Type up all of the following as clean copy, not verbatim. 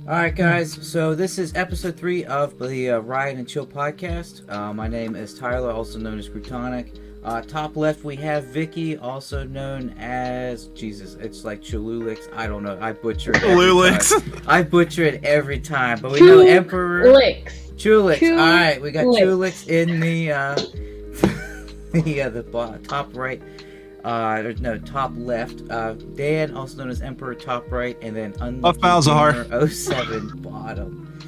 Alright, guys, so this is episode 3 of the Riot and Chill podcast. My name is Tyler, also known as Crutonic. Top left, we have Vicky, also known as... Jesus, it's like Cholulix. I don't know. I butcher it every time. I butcher it every time. But we know Emperor... Chulix. Alright, we got Chulix in the top right. Top left. Dan, also known as Emperor, top right, and then Unlucky 07 bottom.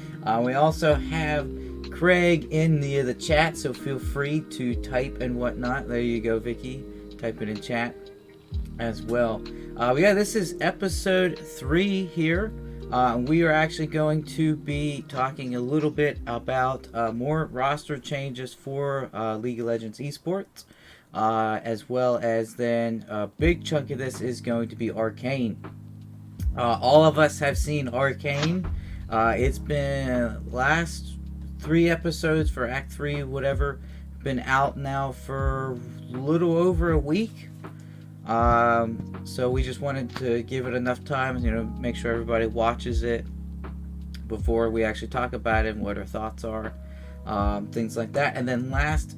We also have Craig in the chat, so feel free to type and whatnot. There you go, Vicky. Type it in chat as well. This is episode 3 here. We are actually going to be talking a little bit about more roster changes for League of Legends esports. As well as then a big chunk of this is going to be Arcane. All of us have seen Arcane. It's been last 3 episodes for Act 3, whatever, been out now for a little over a week. So we just wanted to give it enough time, make sure everybody watches it before we actually talk about it and what our thoughts are, things like that. And then last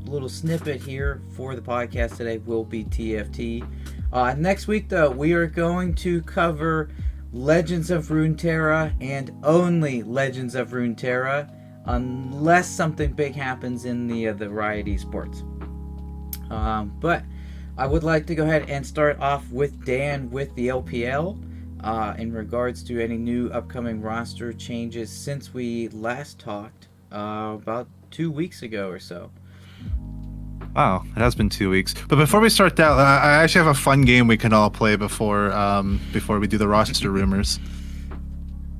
little snippet here for the podcast today will be TFT. Next week, though, we are going to cover Legends of Runeterra and only Legends of Runeterra, unless something big happens in the Riot esports. But I would like to go ahead and start off with Dan with the LPL in regards to any new upcoming roster changes since we last talked about 2 weeks ago or so. Wow, it has been 2 weeks. But before we start that, I actually have a fun game we can all play before we do the roster rumors.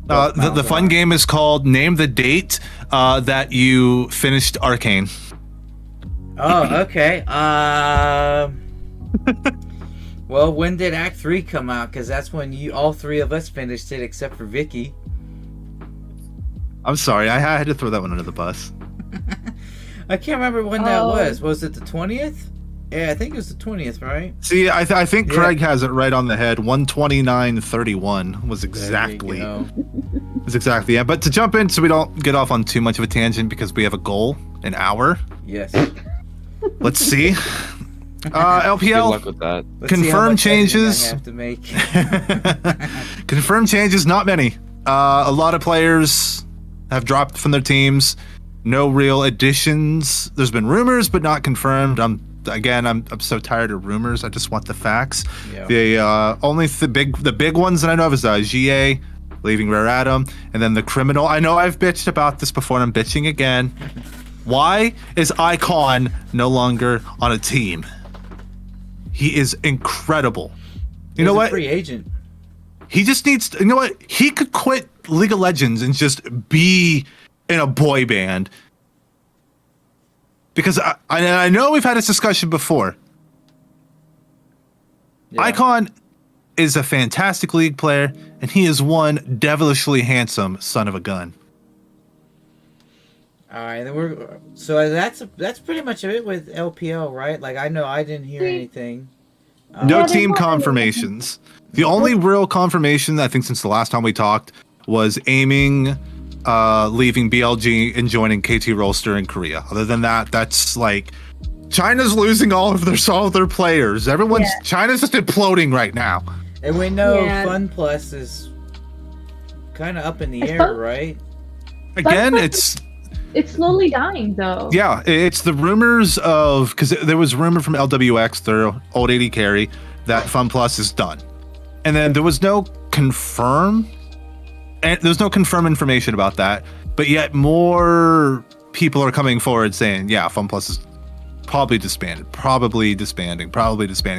The fun game is called Name the Date that you finished Arcane. Oh, okay. Well, when did Act 3 come out? Because that's when all 3 of us finished it, except for Vicky. I'm sorry, I had to throw that one under the bus. I can't remember when that was. Was it the 20th? Yeah, I think it was the 20th, right? See, I think Craig has it right on the head. 129.31 was exactly. Was exactly. Yeah, but to jump in so we don't get off on too much of a tangent because we have a goal, an hour. Yes. Let's see. LPL. Good luck with that. Confirmed changes. I have to make. Confirmed changes, not many. A lot of players have dropped from their teams. No real additions. There's been rumors, but not confirmed. I'm so tired of rumors. I just want the facts. Yeah. The big ones that I know of is GA leaving Rare Atom, and then the Criminal. I know I've bitched about this before, and I'm bitching again. Why is Icon no longer on a team? He is incredible. You know what? Free agent. He just needs to, you know what? He could quit League of Legends and just be in a boy band. Because I know we've had this discussion before. Yeah. Icon is a fantastic League player, and he is one devilishly handsome son of a gun. All right, then so that's pretty much it with LPL, right? Like, I know I didn't hear anything. No team confirmations. The only real confirmation I think since the last time we talked was aiming leaving BLG and joining KT Rolster in Korea. Other than that, that's like China's losing all of their players. China's just imploding right now. And we know Fun Plus is kind of up in the air, right? Again, it's slowly dying though. Yeah, it's the rumors of, because there was rumor from LWX, their old AD carry, that Fun Plus is done, and then there was no confirmed information about that. But yet more people are coming forward saying, yeah, Fun Plus is probably disbanding.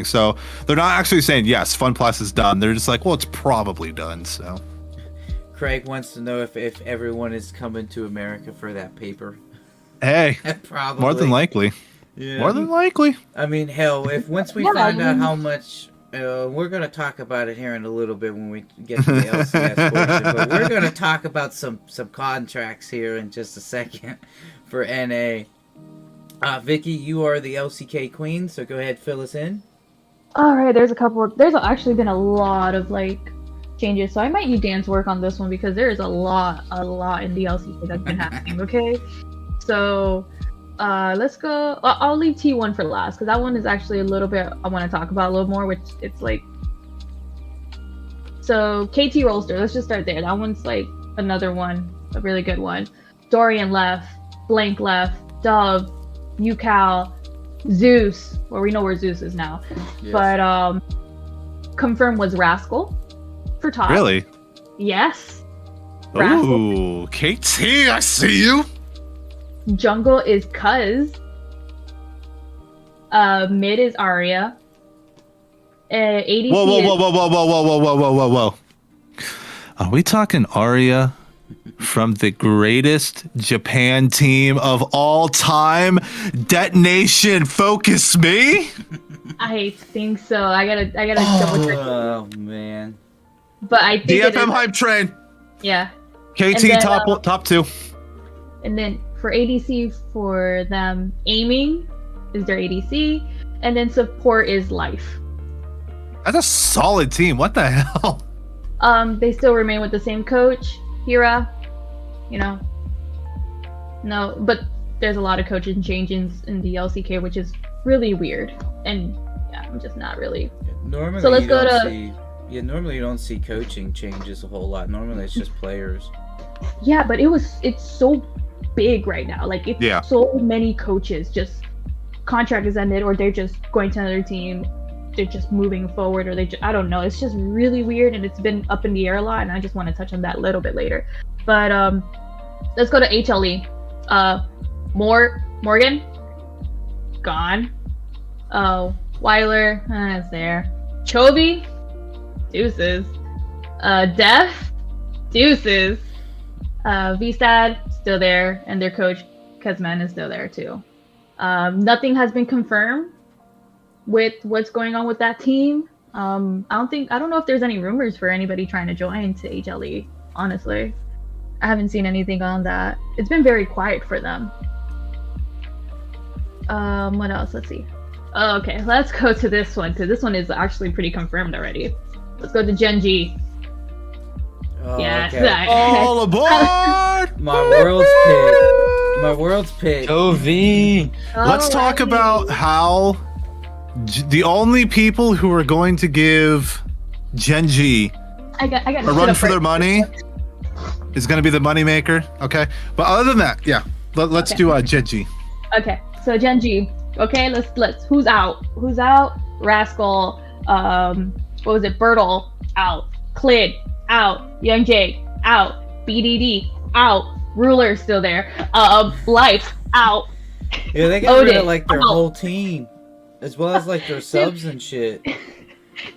So they're not actually saying yes, Fun Plus is done. They're just like, well, it's probably done. So. Craig wants to know if everyone is coming to America for that paper. Hey, probably. More than likely. Yeah. More than likely. I mean, hell, if once we find out how much, we're going to talk about it here in a little bit when we get to the LCS portion, but we're going to talk about some contracts here in just a second for NA. Vicky, you are the LCK queen, so go ahead, fill us in. All right, there's actually been a lot of changes. So I might need Dan's work on this one because there is a lot in DLC that's been happening. Okay, so let's go. I'll leave T1 for last because that one is actually a little bit I want to talk about a little more. Which it's like, so KT Rolster. Let's just start there. That one's like another one, a really good one. Dorian left, Blank left, Dove, Yukal, Zeus. Well, we know where Zeus is now, yes. But confirmed was Rascal for top. Really? Yes. Ooh, KT, I see you. Jungle is Cuz. Mid is Arya. ADC Whoa. Are we talking Arya from the greatest Japan team of all time? Detonation, focus me? I think so. I gotta double check. Oh man. But I think DFM hype train. Yeah. KT then, top 2. And then for ADC for them, aiming is their ADC, and then support is life. That's a solid team. What the hell? They still remain with the same coach, Hira. You know. No, but there's a lot of coaching changes in the LCK, which is really weird. And yeah, I'm just not really. Normally, so let's go to. Normally you don't see coaching changes a whole lot. Normally it's just players. Yeah, but it's so big right now. Like it's so many coaches just contract is ended, or they're just going to another team. They're just moving forward, or I don't know. It's just really weird, and it's been up in the air a lot. And I just want to touch on that a little bit later. But let's go to HLE. Morgan, gone. Oh, Weiler, it's there. Chovy, deuces. Def, deuces. VSAD, still there, and their coach Kezman is still there too. Nothing has been confirmed with what's going on with that team. I don't know if there's any rumors for anybody trying to join to HLE, honestly. I haven't seen anything on that. It's been very quiet for them. What else? Let's see. Okay, let's go to this one, because this one is actually pretty confirmed already. Let's go to Gen G. Oh, yes. Okay. All aboard! My world's pick. OV. Let's talk about how the only people who are going to give Gen G I got a run for their money is going to be the moneymaker. Okay, but other than that, yeah, let's do Gen G. Okay, so Gen G. Okay, let's. Who's out? Rascal. What was it? Bertle out. Clid out. Young Jake out. BDD out. Ruler still there. Life out. Yeah, they got rid of like their whole team, as well as like their subs and shit.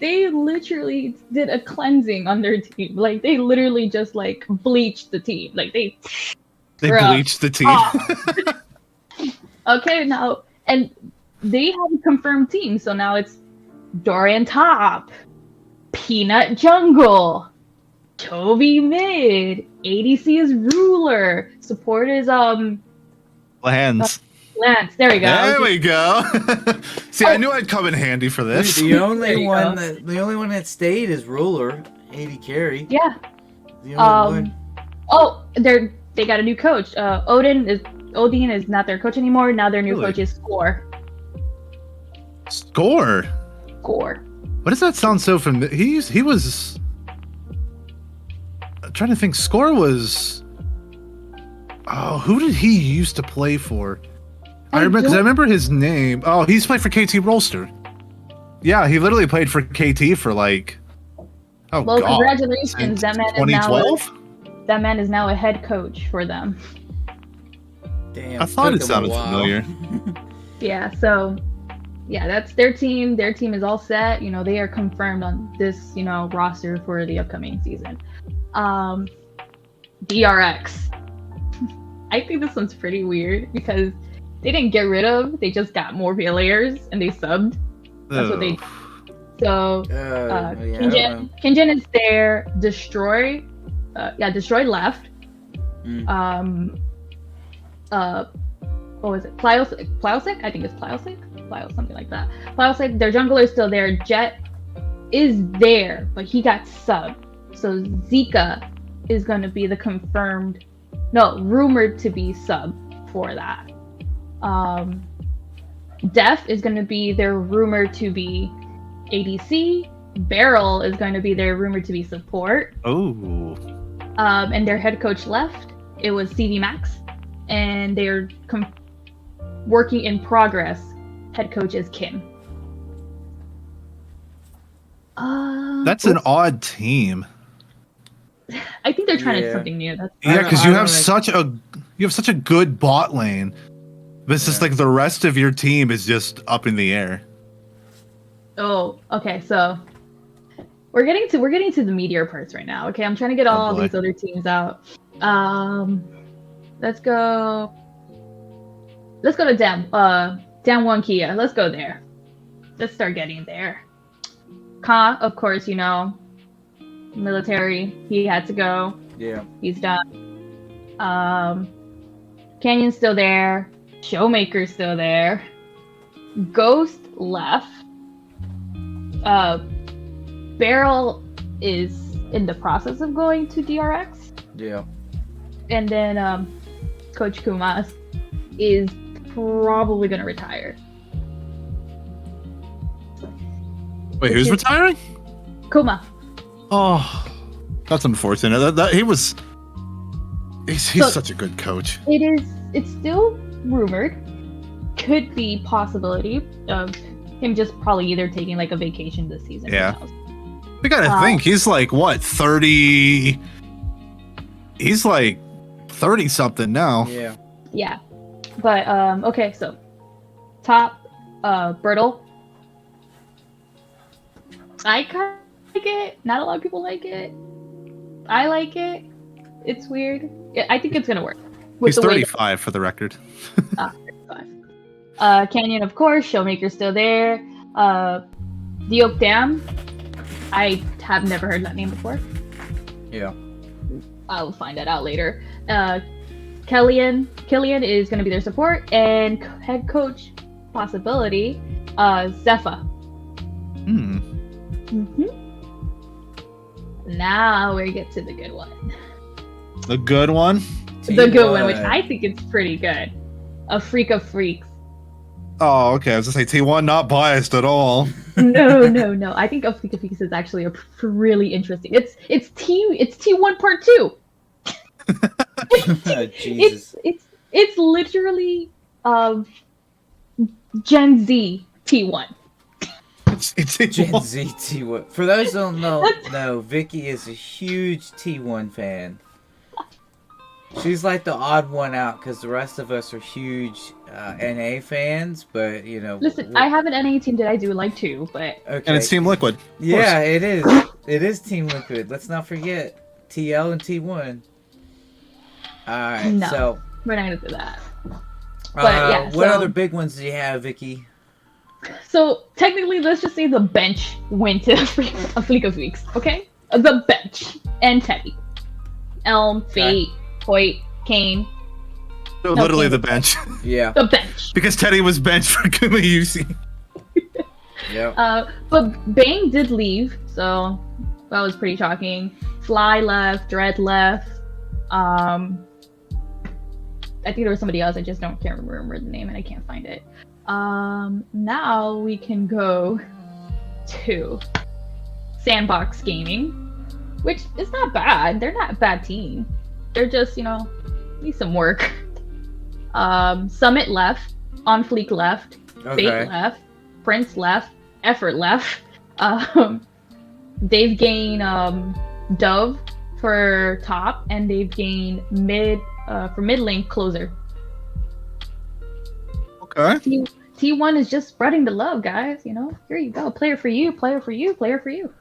They literally did a cleansing on their team. Like they literally just like bleached the team. Like they bleached the team. Okay, now and they have a confirmed team. So now it's Dorian top, Peanut jungle, Chovy mid, ADC is Ruler, support is Lance. Lance, there we go. There we go. See, I knew I'd come in handy for this. The only one that stayed is Ruler, AD carry. Yeah. The only one. Oh, they got a new coach. Odin is not their coach anymore. Now their new coach is Score. Score. What does that sound so familiar? He was. I'm trying to think. Score was. Oh, who did he used to play for? I remember his name. Oh, he's played for KT Rolster. Yeah, he literally played for KT for like. Oh, well, God. Congratulations! That man 2012. That man is now a head coach for them. Damn. I thought it sounded familiar. Yeah. So. Yeah, that's their team. Their team is all set. You know, they are confirmed on this, roster for the upcoming season. DRX. I think this one's pretty weird because they didn't get rid of. They just got more players and they subbed. That's what they did. So, Kinjin is there. Destroy. Destroy left. What was it? Pliosic? I think it's Pliosic. Something like that. Pliosic, their jungler is still there. Jet is there, but he got subbed. So Zika is going to be the rumored to be sub for that. Def is going to be their rumored to be ADC. Beryl is going to be their rumored to be support. Oh. And their head coach left. It was CV Max. And they're working in progress. Head coach is Kim. That's an odd team. I think they're trying to do something new. Because you have such a good bot lane, but it's just like the rest of your team is just up in the air. Oh, okay. So we're getting to the meteor parts right now. Okay, I'm trying to get all these other teams out. Let's go to Dam 1 Kia. Let's go there. Let's start getting there. Ka, of course, military. He had to go. Yeah. He's done. Canyon's still there. Showmaker's still there. Ghost left. Beryl is in the process of going to DRX. Yeah. And then Coach Kumas is probably going to retire. Wait, who's retiring? Kuma. Oh, that's unfortunate. He's such a good coach. It's still rumored. Could be possibility of him just probably either taking like a vacation this season. Yeah. We gotta think, he's like, what, 30? He's like 30 something now. Yeah. Yeah. But, okay, so top, Bertle. I kind of like it. Not a lot of people like it. I like it. It's weird. I think it's gonna work. He's 35 for the record. 35. Canyon, of course. Showmaker's still there. The Oak Dam. I have never heard that name before. Yeah. I'll find that out later. Killian is going to be their support, and head coach possibility, Zephyr. Now we get to the good one. The good one? The good one, which I think is pretty good. A Freak of Freaks. Oh, okay. I was gonna say T1, not biased at all. No. I think A Freak of Freaks is actually a really interesting. It's T1 Part 2. Jesus. It's literally Gen Z T1. It's Gen Z T1. For those who don't know, Vicky is a huge T1 fan. She's like the odd one out because the rest of us are huge NA fans, but Listen, I have an NA team that I do like too, but okay. And it's Team Liquid. Yeah, it is. It is Team Liquid. Let's not forget TL and T1. Alright, no, so we're not gonna do that. But what other big ones do you have, Vicky? So technically, let's just say the bench went to a Freak of Freaks, okay? The bench and Teddy, Elm, Fate, Hoyt, Kane. So literally the bench. Yeah. The bench. Because Teddy was benched for Kuma UC. Yeah. But Bang did leave, so that was pretty shocking. Fly left, Dread left. I think there was somebody else. I just can't remember the name, and I can't find it. Now we can go to Sandbox Gaming, which is not bad. They're not a bad team. They're just, need some work. Summit left, On Fleek left, Fate left, Prince left, Effort left. They've gained Dove for top, and they've gained for mid lane closer. Okay. T1 is just spreading the love, guys. Here you go. Player for you, player for you, player for you.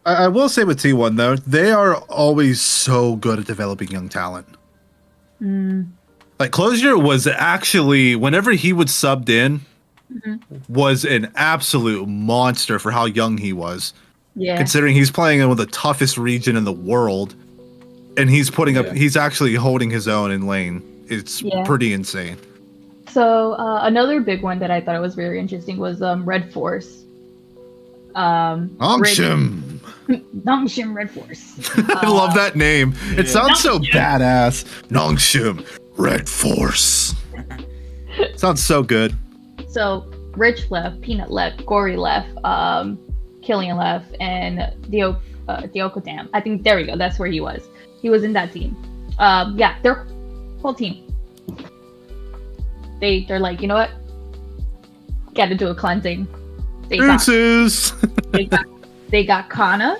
I will say with T1 though, they are always so good at developing young talent. Like Closier was actually, whenever he would subbed in, was an absolute monster for how young he was. Yeah. Considering he's playing in one of the toughest region in the world, and he's he's actually holding his own in lane. It's pretty insane. So another big one that I thought was very interesting was Red Force. Angsham. Nongshim Red Force. I love that name. It sounds so badass. Nongshim Red Force. Sounds so good. So Rich left, Peanut left, Gory left, Killian left, and Dioko Dam. I think there we go. That's where he was. He was in that team. Yeah, their whole team. They're like, you know what? Got to do a cleansing. They got Kana,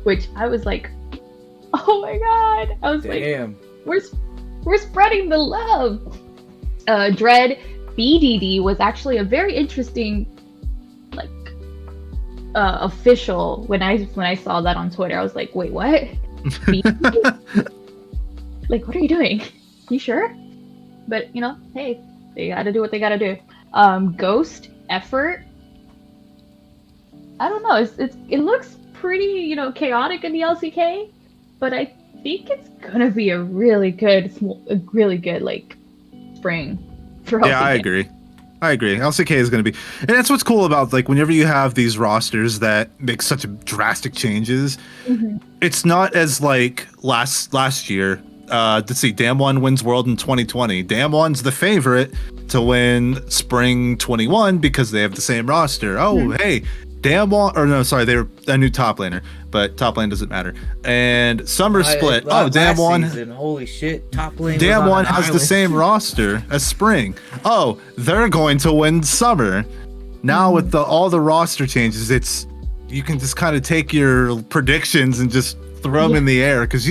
which I was like, oh my god! I was Damn. like, we're spreading the love. Dread BDD was actually a very interesting, like, official. When I saw that on Twitter, I was like, wait, what? Like, what are you doing? You sure? But you know, hey, they got to do what they got to do. Ghost Effort. I don't know. It looks pretty, you know, chaotic in the LCK, but I think it's gonna be a really good like spring for LCK. Yeah, I agree. LCK is going to be, and that's what's cool about, like, whenever you have these rosters that make such drastic changes, it's not as like last year. Let's see, Damwon wins World in 2020. Damwon's the favorite to win Spring 21 because they have the same roster. Oh, hey, Damwon, or no, sorry, they're a new top laner, but top lane doesn't matter. And Summer Split. Oh, Damwon. Holy shit, top lane. Damwon has the same roster as Spring. Oh, they're going to win Summer. Now with all the roster changes, you can just kind of take your predictions and just throw them in the air because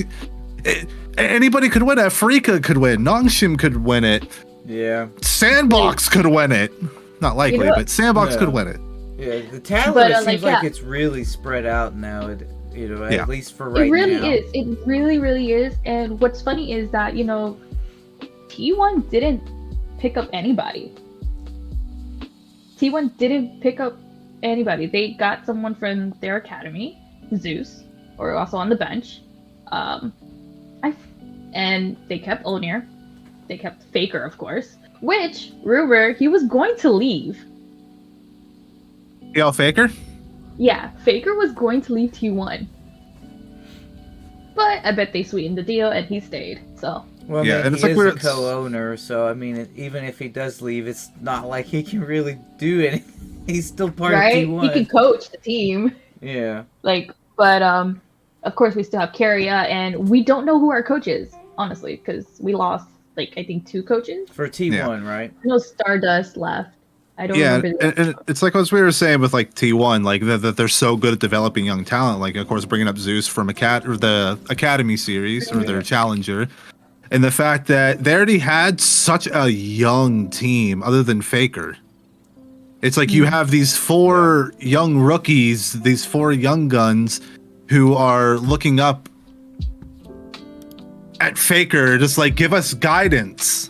anybody could win it. Afrika could win. Nongshim could win it. Yeah. Sandbox could win it. Not likely, but Sandbox could win it. Yeah, the talent seems like it's really spread out now. At least for right now. It really is. It really, really is. And what's funny is that, you know, T1 didn't pick up anybody. T1 didn't pick up anybody. They got someone from their academy, Zeus, or also on the bench. And they kept Onir. They kept Faker, of course. Which, rumor, he was going to leave. Yo, Faker? Yeah, Faker was going to leave T1. But I bet they sweetened the deal and he stayed, so. Well, yeah, and it's like we're a co-owner, so I mean, even if he does leave, it's not like he can really do anything. He's still part of T1. He can coach the team. Yeah. But of course we still have Keria, and we don't know who our coach is, honestly, because we lost, I think 2 coaches. For T1, right? No, Stardust left. I don't remember. And it's like what we were saying with T1, that they're so good at developing young talent. Like, of course, bringing up Zeus from the Academy series or their Challenger, and the fact that they already had such a young team, other than Faker. It's like you have these 4 young rookies, these 4 young guns, who are looking up at Faker, just like, give us guidance.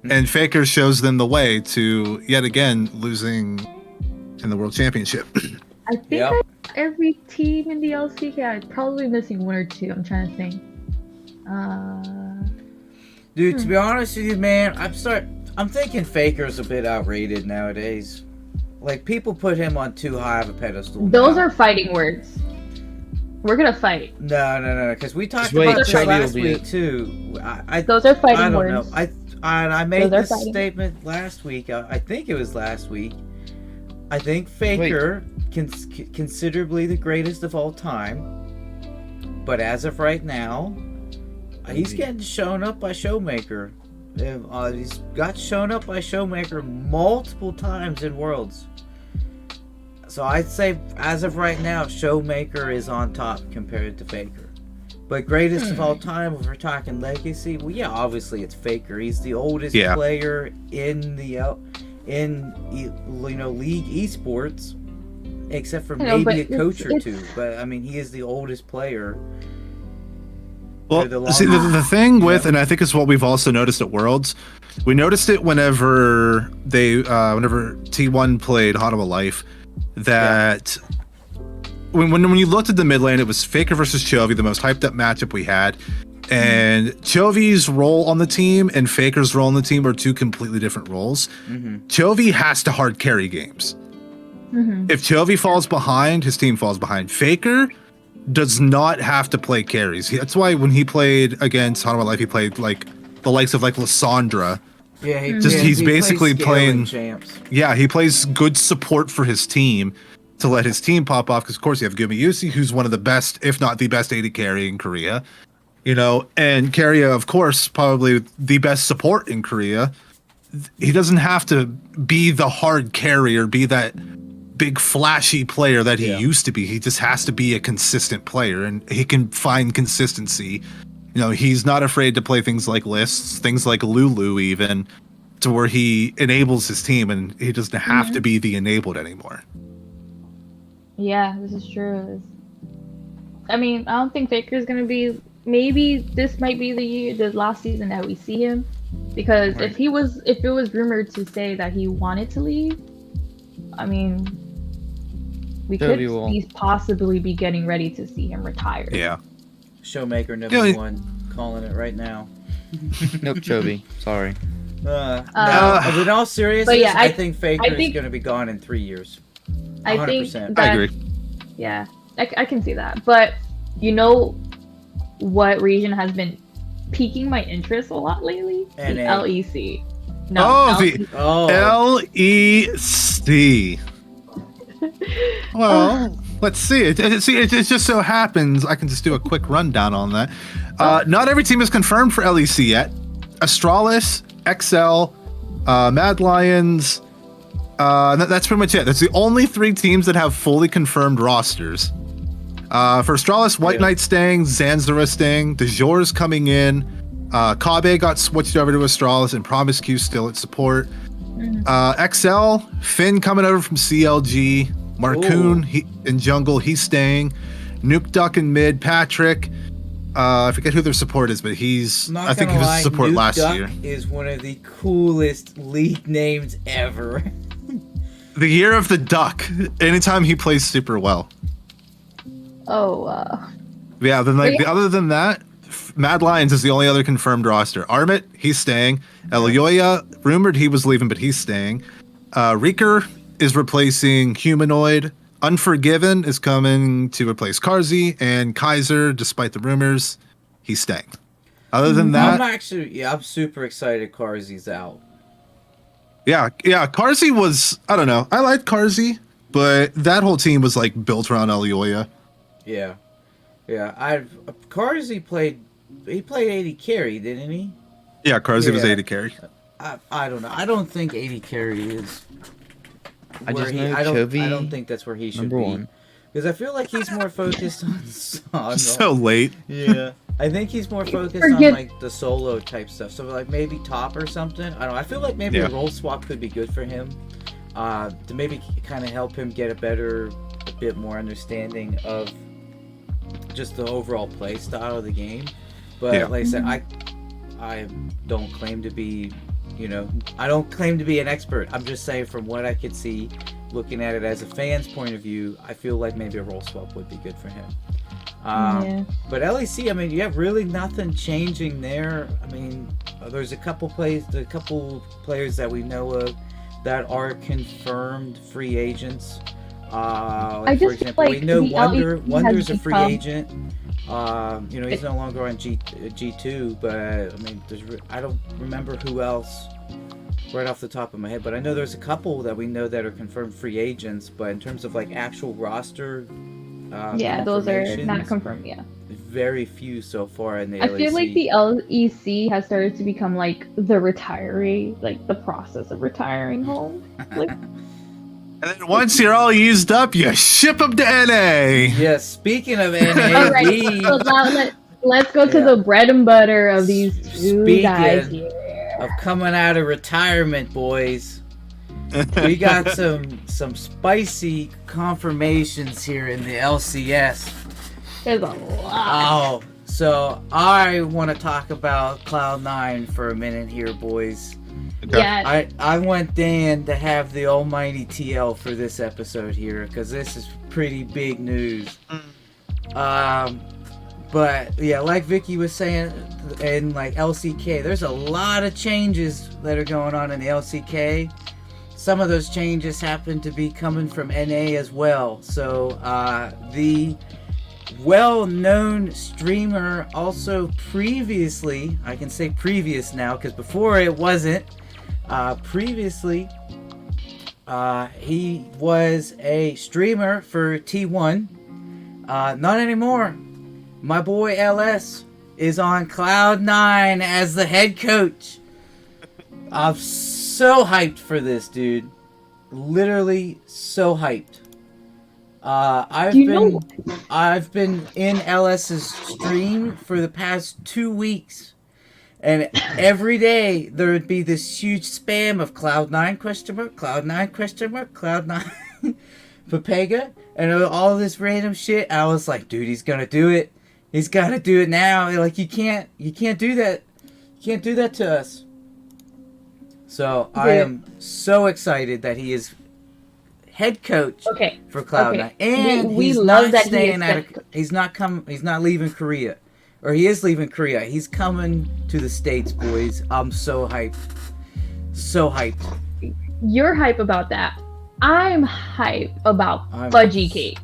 And Faker shows them the way to, yet again, losing in the World Championship. I think every team in the LCK, I'm probably missing 1 or 2. I'm trying to think. Dude, to be honest with you, man, I'm thinking Faker's a bit outrated nowadays. Like, people put him on too high of a pedestal. Those are fighting words. We're gonna fight. No, because we talked about this last week too. Those are fighting words. I don't know. I made this statement last week. I think it was last week. I think Faker considerably the greatest of all time, but as of right now, he's getting shown up by Showmaker. He's got shown up by Showmaker multiple times in Worlds. So I'd say, as of right now, Showmaker is on top compared to Faker. But greatest of all time, if we're talking legacy, well, yeah, obviously it's Faker. He's the oldest player in the league esports, except for maybe a coach or two. But I mean, he is the oldest player. Well, see, the thing with, and I think it's what we've also noticed at Worlds, we noticed it whenever T1 played Hot of a Life, that when you looked at the mid lane, it was Faker versus Chovy, the most hyped up matchup we had. And Chovy's role on the team and Faker's role on the team are 2 completely different roles. Chovy has to hard carry games. If Chovy falls behind, his team falls behind. Faker does not have to play carries. That's why when he played against Hanwha Life, he played like the likes of like Lysandra. Yeah, he's basically playing champs. Yeah, he plays good support for his team to let his team pop off. Because of course you have Gumayusi, who's one of the best, if not the best, AD carry in Korea. You know, and Keria, of course, probably the best support in Korea. He doesn't have to be the hard carry or be that big flashy player that he used to be. He just has to be a consistent player, and he can find consistency. You know, he's not afraid to play things like lists, things like Lulu, even to where he enables his team, and he doesn't have to be the enabled anymore. Yeah, this is true. I mean, I don't think Faker's gonna be. Maybe this might be the last season that we see him, because if it was rumored to say that he wanted to leave, I mean, we could possibly be getting ready to see him retire. Yeah. Showmaker number 1, calling it right now. Nope, Chovy. Sorry. No, in all seriousness, I think Faker is going to be gone in 3 years. 100%. I think that, I agree. Yeah, I can see that. But you know what region has been piquing my interest a lot lately? The LEC. No, LEC. Well, let's see. It just so happens I can just do a quick rundown on that. Not every team is confirmed for LEC yet. Astralis, XL, Mad Lions. That's pretty much it. That's the only 3 teams that have fully confirmed rosters. For Astralis, White Knight staying, Zanzara staying, De Jour's coming in. Kabe got switched over to Astralis, and Promise Q still at support. XL, Finn coming over from CLG. Marcoon in jungle, he's staying. Nuke Duck in mid, Patrick. I forget who their support is, but I think he was support Nuke last Duck year. Is one of the coolest league names ever. The year of the duck. Anytime he plays super well. Yeah, then other than that, Mad Lions is the only other confirmed roster. Armit, he's staying. Elioya, rumored he was leaving, but he's staying. Reeker is replacing Humanoid. Unforgiven is coming to replace Karzi, and Kaiser, despite the rumors, he's staying. Other than that, I'm super excited Karzi's out. Yeah, Karzi was, I don't know. I liked Karzi, but that whole team was like built around Elioya. Yeah. Karzi played AD carry, didn't he? Yeah, Karzi was AD carry. I don't know. I don't think AD carry is. I don't think that's where he should be. #1. Because I feel like he's more focused on so late. Yeah. I think he's more focused on like the solo type stuff. So like maybe top or something. I don't know. I feel like maybe a role swap could be good for him. To maybe kind of help him get a bit more understanding of just the overall play style of the game. But like I said, I don't claim to be, I don't claim to be an expert. I'm just saying from what I could see, looking at it as a fan's point of view, I feel like maybe a role swap would be good for him. But LEC, I mean, you have really nothing changing there. I mean, there's a couple players that we know of that are confirmed free agents. For example, we know Wonder's a free agent. He's no longer on G2, but I mean, I don't remember who else right off the top of my head, but I know there's a couple that we know that are confirmed free agents, but in terms of like actual roster, those are not confirmed. Yeah, very few so far in the LEC. I feel like the LEC has started to become like the retiree, like the process of retiring home. Like, and then once you're all used up, you ship them to NA. Yeah, speaking of NA, all right, so now let's go to the bread and butter of these two guys here. Of coming out of retirement, boys. We got some spicy confirmations here in the LCS. There's a lot. Oh, so I want to talk about Cloud9 for a minute here, boys. Okay. Yeah. I want Dan to have the almighty TL for this episode here, because this is pretty big news. But yeah, like Vicky was saying, in like LCK, there's a lot of changes that are going on in the LCK. Some of those changes happen to be coming from NA as well. So the well-known streamer, also previously, I can say previous now because before it wasn't. Previously, he was a streamer for T1. Not anymore. My boy LS is on Cloud9 as the head coach. I'm so hyped for this, dude. Literally so hyped. I've been in LS's stream for the past 2 weeks, and every day there would be this huge spam of Cloud9 Cloud9 Cloud9 Papega, and all this random shit. I was like, dude, he's gonna do it. He's gotta do it now. Like, you can't do that. You can't do that to us. So I am so excited that he is head coach for Cloud9, and we he's love not that staying He's not leaving Korea, or he is leaving Korea. He's coming to the States, boys. I'm so hyped, so hyped. You're hype about that. I'm hype about Fudgy Cakes.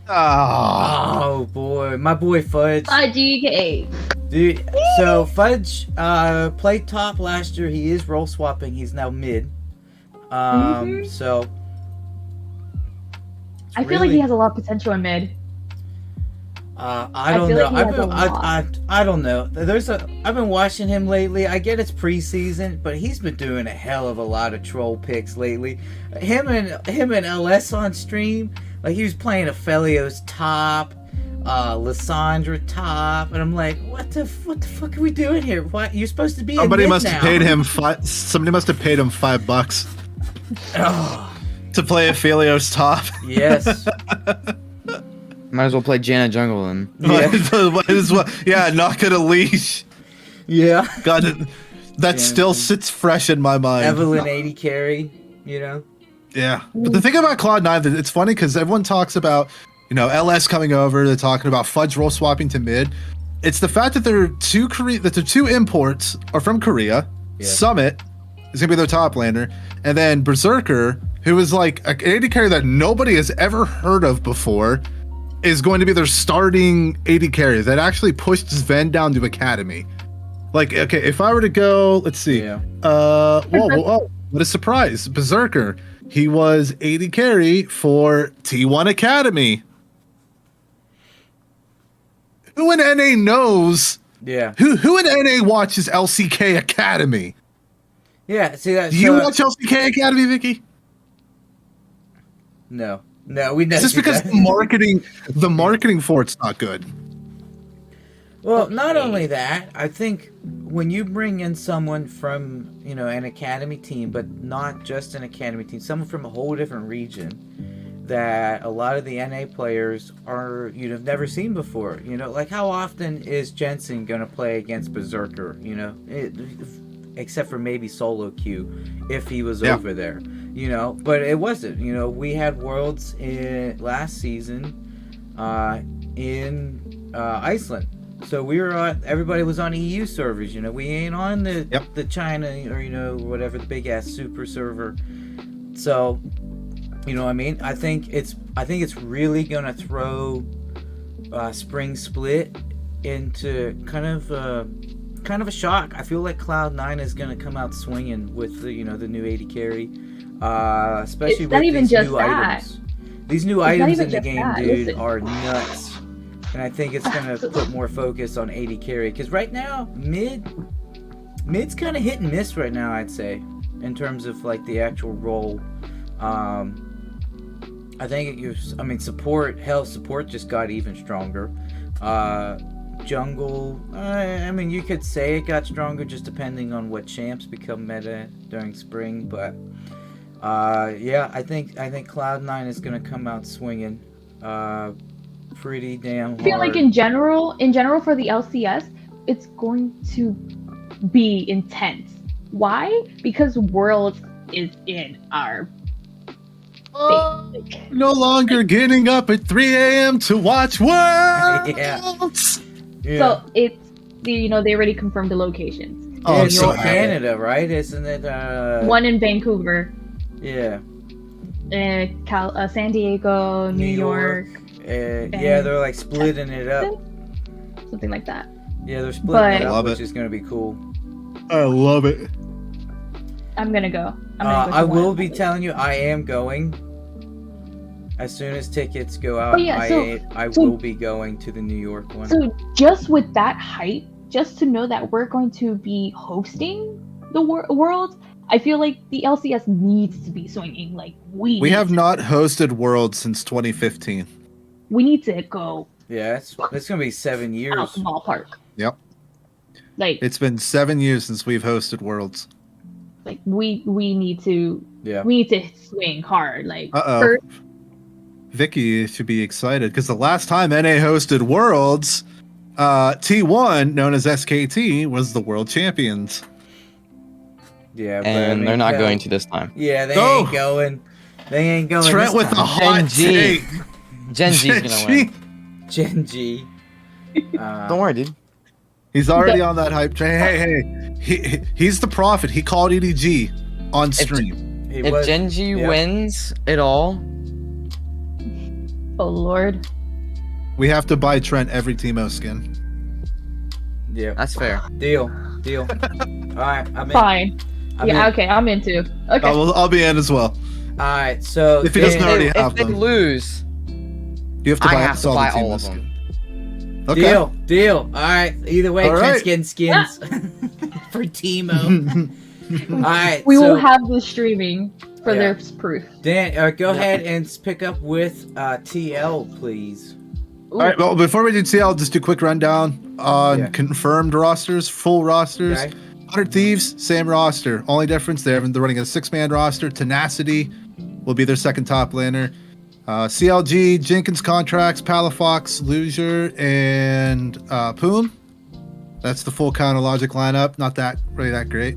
Oh boy, my boy Fudge. Fudgy Cakes. Dude, so Fudge played top last year. He is role swapping. He's now mid. So I feel like he has a lot of potential in mid. I don't know. I don't know. I've been watching him lately. I get it's preseason, but he's been doing a hell of a lot of troll picks lately. Him and LS on stream, like he was playing Aphelios top, Lissandra top, and I'm like, what the fuck are we doing here? What, you're supposed to be? Somebody must have paid him $5 to play Aphelios top. Yes. Might as well play Janet Jungle then. Yeah. Might as well. Yeah, not gonna leash. Yeah. God, that still sits fresh in my mind. Evelyn 80 carry, you know. Yeah, but the thing about Cloud9, it's funny because everyone talks about, LS coming over. They're talking about Fudge role swapping to mid. It's the fact that the two imports are from Korea. Yeah. Summit is gonna be their top laner, and then Berserker, who is like an AD carry that nobody has ever heard of before, is going to be their starting AD carry that actually pushed Sven down to Academy. Like, okay, if I were to go, let's see. Yeah. Whoa, what a surprise. Berserker, he was AD carry for T1 Academy. Who in NA knows? Yeah. Who in NA watches LCK Academy? Yeah, see that. Do you watch LCK Academy, Vicky? No, we never. It's just because the marketing for it's not good. Well, not only that, I think when you bring in someone from, an academy team, but not just an academy team, someone from a whole different region that a lot of the NA players are you've never seen before. Like how often is Jensen gonna play against Berserker? Except for maybe solo queue if he was over there. But it wasn't. We had Worlds in last season in Iceland. So we were everybody was on EU servers, we ain't on the China or whatever, the big ass super server. So, what I mean? I think it's really gonna throw Spring Split into kind of a shock. I feel like Cloud9 is gonna come out swinging with the new AD carry, especially with these new items. These new items in the game, dude, are nuts. And I think it's going to put more focus on AD carry. Because right now, mid's kind of hit and miss right now, I'd say. In terms of, like, the actual role. I think support just got even stronger. Jungle, you could say it got stronger just depending on what champs become meta during spring. But, I think Cloud9 is going to come out swinging. Pretty damn hard. I feel like in general for the LCS, it's going to be intense. Why? Because Worlds is in our no longer getting up at 3 a.m. to watch Worlds. Yeah. So it's they already confirmed the locations. Oh, it's Canada, right? Isn't it? One in Vancouver. Yeah. San Diego, New York. Yeah, they're like splitting it up. Something like that. Yeah, they're splitting it up, Love which it. is gonna be cool. I love it. I'm gonna go. I will be telling you, I am going. As soon as tickets go out, Oh, yeah, I will be going to the New York one. So just with that hype, just to know that we're going to be hosting the world, I feel like the LCS needs to be swinging. Like We have not hosted Worlds since 2015. We need to go. Yeah, it's gonna be 7 years. Out the ballpark. Yep. Like It's been 7 years since we've hosted Worlds. like we need to Yeah. we need to swing hard. Like Uh-oh. Vicky should be excited because the last time NA hosted Worlds, T1, known as SKT, was the world champions. Yeah, but And I mean, they're not hell, going to this time. Yeah, they Oh! ain't going. They ain't going. Trent this with the time. hot Gen G. take. Gen G's gonna win. Gen G. Don't worry, dude. He's already on that hype train. Hey, he's the prophet. He called EDG on stream. He If was- Gen G yeah. wins it all, oh Lord. We have to buy Trent every Teemo skin. Yeah, that's fair. deal. All right, I'm in. Fine. I'm Yeah, in. okay, I'm into. Okay. I'll be in as well. All right, so If he doesn't then- already If have they them. lose, You have to I buy have to all buy the all Teemo of skins. them. Okay. Deal. All right. Either way, All Trent's right. getting skins for Teemo. All right. we so will have the streaming for Yeah. their proof. Dan, go ahead and pick up with TL, please. Ooh. All right. Well, before we do TL, I'll just do a quick rundown on Yeah. confirmed rosters, full rosters. Okay. 100 Thieves, same roster. Only difference they're running a 6-man roster. Tenacity will be their second top laner. CLG, Jenkins Contracts, Palafox, Luger, and Poom. That's the full counter logic lineup. Not that really that great.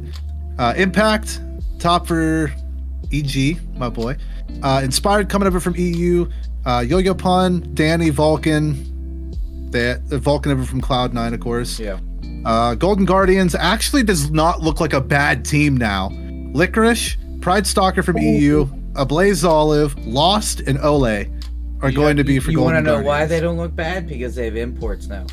Impact, top for EG, my boy. Inspired coming over from EU. Yo-Yo Pun, Danny, Vulcan. Vulcan over from Cloud9, of course. Yeah. Golden Guardians actually does not look like a bad team now. Licorice, Pride Stalker from EU, Ablaze Olive, Lost, and Ole are going to be for You Golden want to know Guardians. why they don't look bad? Because they have imports now.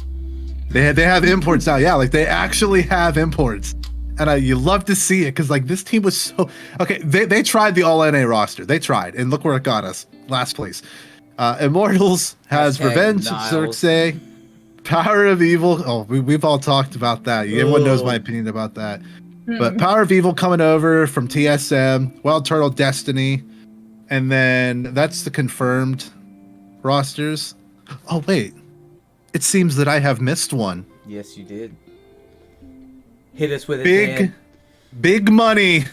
They have imports now. Yeah, like they actually have imports. And you love to see it because like this team was so okay. They tried the all NA roster. They tried, and look where it got us. Last place. Immortals has Hashtag Revenge, Niles. Xerxes, Power of Evil. Oh, we've all talked about that. Everyone knows my opinion about that. But Power of Evil coming over from TSM, Wild Turtle, Destiny, and then that's the confirmed rosters. Oh wait, it seems that I have missed one. Yes, you did. Hit us with it, Dan. Big money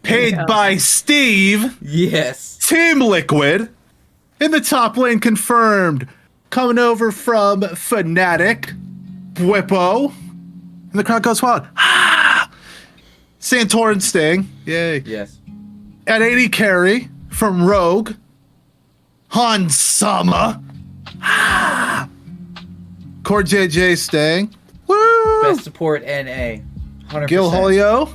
paid Yeah. by Steve. Yes. Team Liquid in the top lane confirmed. Coming over from Fnatic, Bwipo. And the crowd goes wild. Ah! Santorin Sting. Yay. Yes. At 80 carry from Rogue. Hansama. Ah! Core JJ Stang. Woo! Best support NA. 100%. Gil Holio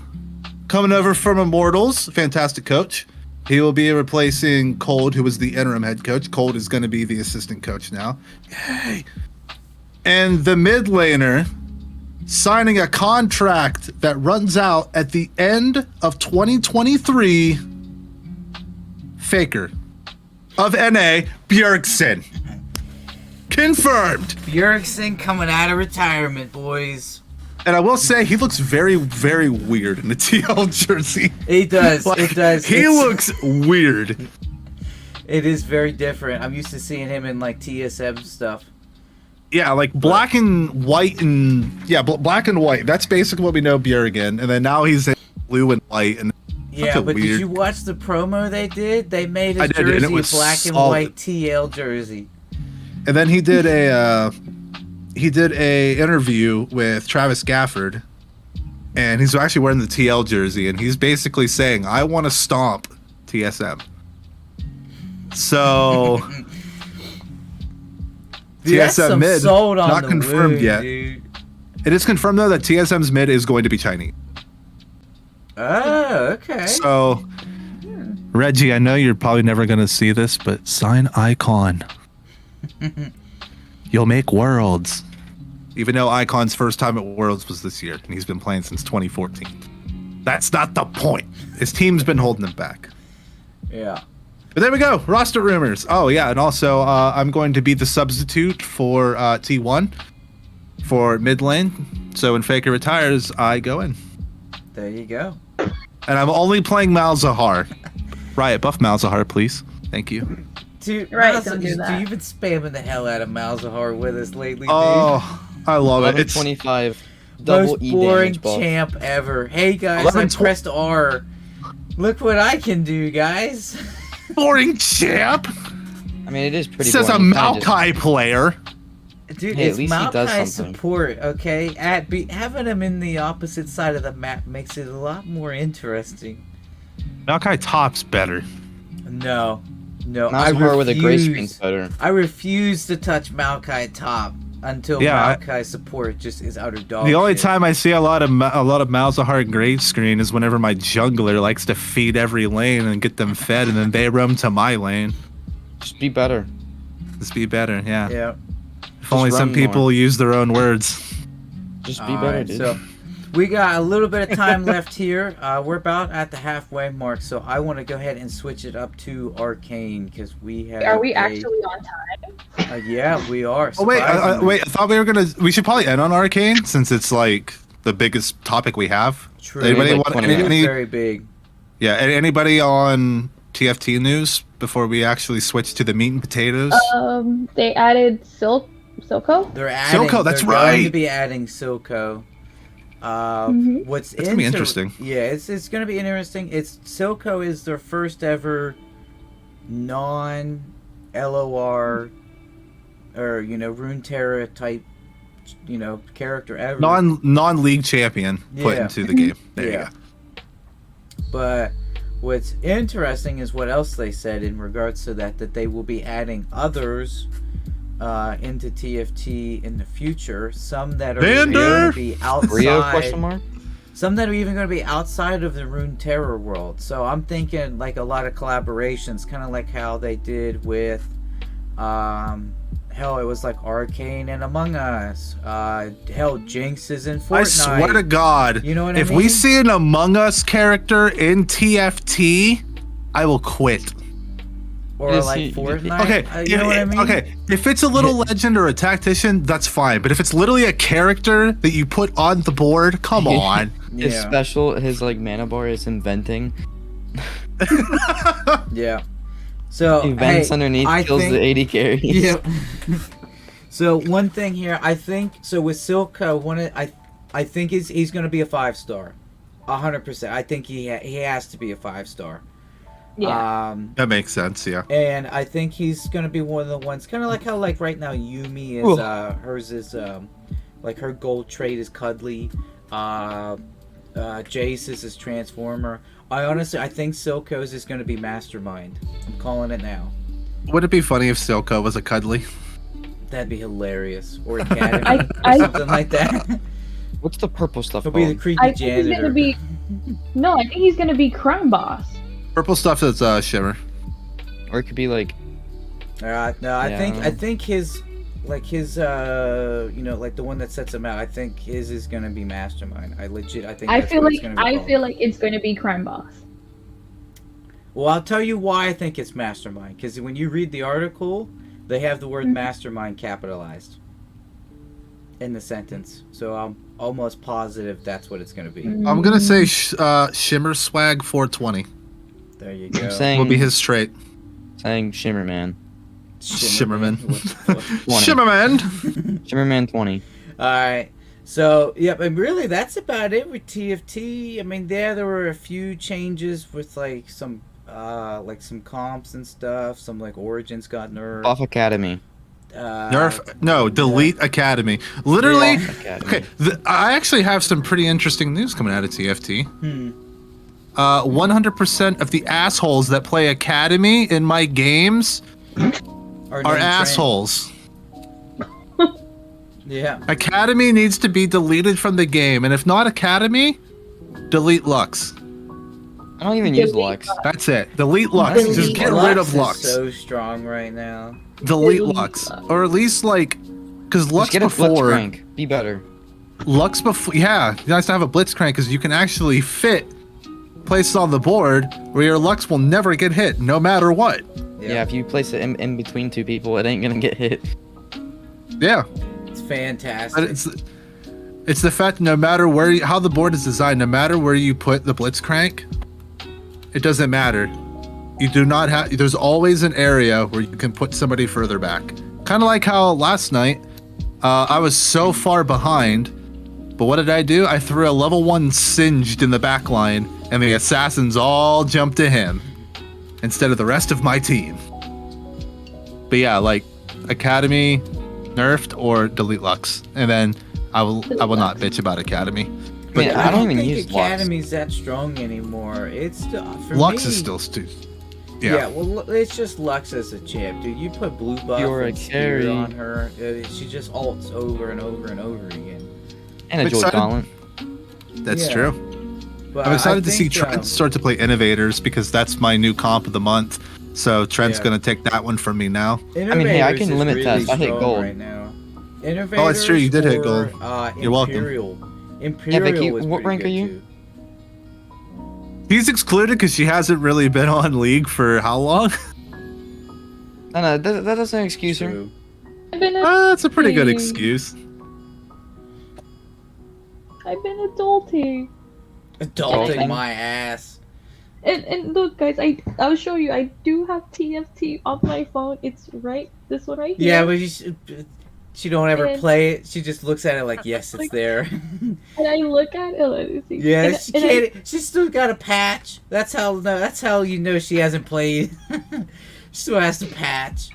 coming over from Immortals, fantastic coach. He will be replacing Cold, who was the interim head coach. Cold is going to be the assistant coach now. Yay! And the mid laner signing a contract that runs out at the end of 2023. Faker of NA, Bjergsen. Confirmed. Bjergsen coming out of retirement, boys. And I will say, he looks very, very weird in the TL jersey. He does. Like, It does. He looks weird. It is very different. I'm used to seeing him in like TSM stuff. Yeah, like black and white and black and white. That's basically what we know Bjergen. And then now he's in blue and white. And Yeah, so but weird. did you watch the promo they did? They made I his did, and it jersey a was black and solid. white TL jersey. And then he did a interview with Travis Gafford, and he's actually wearing the TL jersey, and he's basically saying, "I want to stomp TSM." So Dude, that's TSM some mid sold on not the confirmed wound, yet. Dude. It is confirmed though that TSM's mid is going to be Chinese. Oh, okay. So Reggie, I know you're probably never going to see this, but sign Icon. You'll make Worlds. Even though Icon's first time at Worlds was this year, and he's been playing since 2014. That's not the point. His team's been holding him back. Yeah. But there we go. Roster rumors. Oh, yeah. And also, I'm going to be the substitute for T1 for mid lane. So when Faker retires, I go in. There you go. And I'm only playing Malzahar. Riot, buff Malzahar, please. Thank you. Dude, Right, don't do that. You've been spamming the hell out of Malzahar with us lately, dude. Oh, I love it. It's 25. Double Most E boring damage buff. champ ever. Hey guys, 11 I pressed R. Look what I can do, guys. boring champ. I mean, it is pretty Says a boring. You kinda Maokai player. Dude, Hey, at it's least he does Maokai something. support, okay? Having him in the opposite side of the map makes it a lot more interesting. Maokai top's better. No, Just, I Malzahar with a gray screen refuse. better. I refuse to touch Maokai top until Yeah, Maokai support just is utter dog The only shit. time I see a lot of Malzahar grave screen is whenever my jungler likes to feed every lane and get them fed, and then they roam to my lane. Just be better. Just be better, yeah. Yeah. If only some run people more. use their own words. Just be better, Alright, dude. so we got a little bit of time left here. We're about at the halfway mark, so I want to go ahead and switch it up to Arcane because we have. Are we actually on time? Yeah, we are. Oh wait, surprisingly. wait! I thought we were gonna. We should probably end on Arcane since it's like the biggest topic we have. True. Anybody Like want 20 It is any? very big. Yeah, anybody on TFT news before we actually switch to the meat and potatoes? They added Silco? They're adding. Silco, that's they're going to right. be adding Silco. Mhm. What's That's gonna be interesting. Yeah, it's gonna be interesting. It's Silco is their first ever non LOR or Runeterra type character ever. Non-league champion put Yeah. into the game. There you Yeah. go. But what's interesting is what else they said in regards to that they will be adding others into TFT in the future. Some that are even Vander! going to be Rio question outside. mark? Some that are even going to be outside of the Runeterra world. So I'm thinking like a lot of collaborations, kind of like how they did with, hell, it was like Arcane and Among Us. Hell, Jinx is in Fortnite. I swear to God, You know what I if mean? we see an Among Us character in TFT, I will quit. Or Yes, like he- Fortnite. Okay, You know what I mean? Okay, if it's a little legend or a tactician, that's fine. But if it's literally a character that you put on the board, come on. His Yeah. special, his like mana bar is inventing. Yeah. So He vents hey, underneath, I kills think- the 80 carries. Yep. So one thing here, I think so with Silco, I think he's going to be a 5-star, 100%. I think he has to be a 5-star. Yeah. That makes sense, yeah. And I think he's going to be one of the ones, kind of like how like right now Yumi is, Ooh. hers is like her gold trait is cuddly. Jace is his transformer. I think Silco's is going to be mastermind. I'm calling it now. Would it be funny if Silco was a cuddly? That'd be hilarious. Or Academy. I- or something like that. What's the purple stuff He'll be the called? creepy I think he's janitor. gonna be. No, I think he's gonna be crime boss. Purple stuff is Shimmer. Or it could be like, No, I Yeah. think his like the one that sets him out. I think his is gonna be mastermind. I think. I that's feel what like it's gonna be called. it's gonna be crime boss. Well, I'll tell you why I think it's mastermind. Because when you read the article, they have the word Mhm. mastermind capitalized in the sentence. So I'm almost positive that's what it's gonna be. I'm gonna say Shimmer Swag 420 There you go. I'm saying, will be his trait. saying Shimmerman. Shimmerman. What the fuck? 20. Shimmerman! Shimmerman 20. All right. So, yep, and really that's about it with TFT. I mean, there were a few changes with like some comps and stuff. Some like Origins got nerfed. Off Academy. Delete Academy. Literally, Off Academy. okay, I actually have some pretty interesting news coming out of TFT. 100% of the assholes that play Academy in my games are named assholes. Trent. Yeah. Academy needs to be deleted from the game, and if not Academy, delete Lux. I don't even use Delete Lux. That's it. Delete Lux. Delete Just get Lux rid of is Lux. so strong right now. delete Lux, or at least like, because Lux Just get a before. Blitzcrank. Be better. Lux before, yeah, nice to have a Blitzcrank because you can actually fit places on the board where your Lux will never get hit, no matter what. Yeah, if you place it in between two people, it ain't gonna get hit. Yeah, It's fantastic. but it's the fact no matter how the board is designed, no matter where you put the Blitzcrank, it doesn't matter. You do not have. There's always an area where you can put somebody further back. Kind of like how last night, I was so far behind. But what did I do? I threw a level 1 Singed in the back line, and the assassins all jumped to him instead of the rest of my team. But yeah, like Academy, nerfed or delete Lux, and then I will not bitch about Academy. But Man, I don't even think use Academy's that strong anymore. It's still for Lux me, is still stupid. Yeah. Yeah. Well, it's just Lux as a champ, dude. You put blue buff You're a and carry. spear on her, she just ults over and over and over again. And a Which Joy side- Gauntlet. That's Yeah. true. But I'm excited to I see think, Trent start to play Innovators because that's my new comp of the month. So Trent's Yeah. gonna take that one from me now. I mean, hey, I Innovators can is limit really test. I hit strong gold. right now. Innovators Oh, it's true, you did hit gold. or, You're welcome. Imperial Vicky, was what pretty rank good are you? too. He's excluded because she hasn't really been on League for how long? No, that doesn't excuse her. True. I've been That's a pretty good adulting. excuse. I've been adulting. Adulting Adulting. my ass. And look, guys, I'll show you. I do have TFT on my phone. It's right, this one right here. Yeah, but she don't ever And- play it. She just looks at it like, yes, it's there. And I look at it. Let me see. Yeah, And- she and I- can't. She's still got a patch. That's how you know she hasn't played. She still has to patch.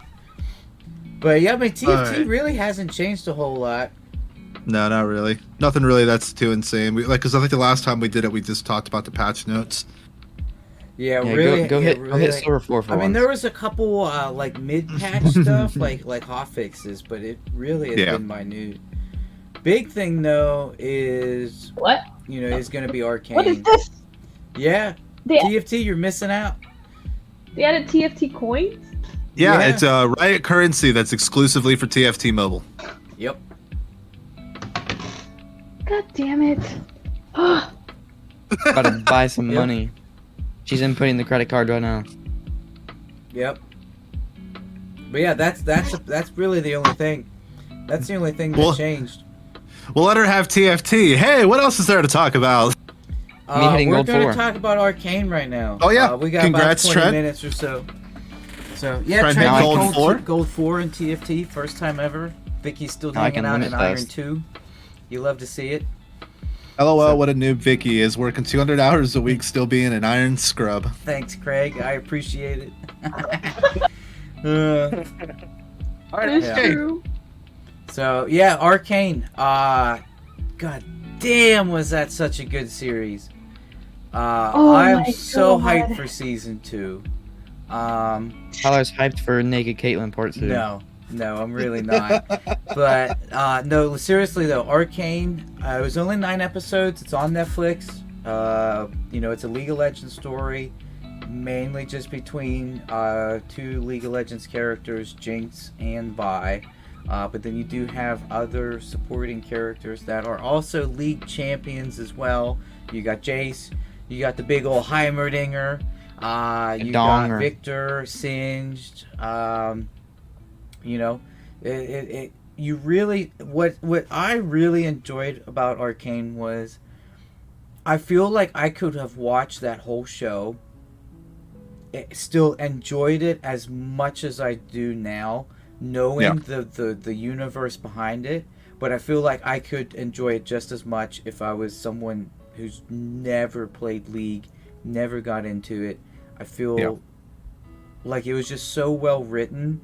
But yeah, I mean TFT Alright. really hasn't changed a whole lot. No, not really. Nothing really that's too insane. Because I think the last time we did it, we just talked about the patch notes. Yeah, Yeah, really. go yeah, hit really, Silver 4 for I mean, once. there was a couple like mid-patch stuff, like hotfixes, but it really has Yeah. been minute. Big thing though is What? is going to be Arcane. What is this? Yeah, They, TFT, you're missing out. they added TFT coins? Yeah, Yeah. it's a Riot currency that's exclusively for TFT Mobile. Yep. God damn it. Gotta buy some Yep. money. She's inputting the credit card right now. Yep. But yeah, that's really the only thing. That's the only thing that Well- changed. We'll let her have TFT. Hey, what else is there to talk about? Me hitting We're gold going 4. to talk about Arcane right now. Oh, yeah. We got Congrats, about 20 Trent. minutes or so. So yeah, Trent Trent hit hit gold 4? Gold 4 in TFT, first time ever. Vicky's still Now I hanging can out in limit Iron test. 2. You love to see it. LOL, what a noob Vicky is, working 200 hours a week, still being an iron scrub. Thanks, Craig. I appreciate it. Uh, It's Yeah. true. So yeah, Arcane. God damn, was that such a good series? Oh I'm my so God. hyped for season 2. Tyler's hyped for Naked Caitlyn Part 2. No, I'm really not. But no, seriously though, Arcane. It was only 9 episodes. It's on Netflix. It's a League of Legends story, mainly just between 2 League of Legends characters, Jinx and Vi. But then you do have other supporting characters that are also League champions as well. You got Jace, you got the big old Heimerdinger, you got Donger. Victor, Singed. You really what I really enjoyed about Arcane was I feel like I could have watched that whole show, still enjoyed it as much as I do now, knowing the universe behind it, but I feel like I could enjoy it just as much if I was someone who's never played League, never got into it. I feel like it was just so well written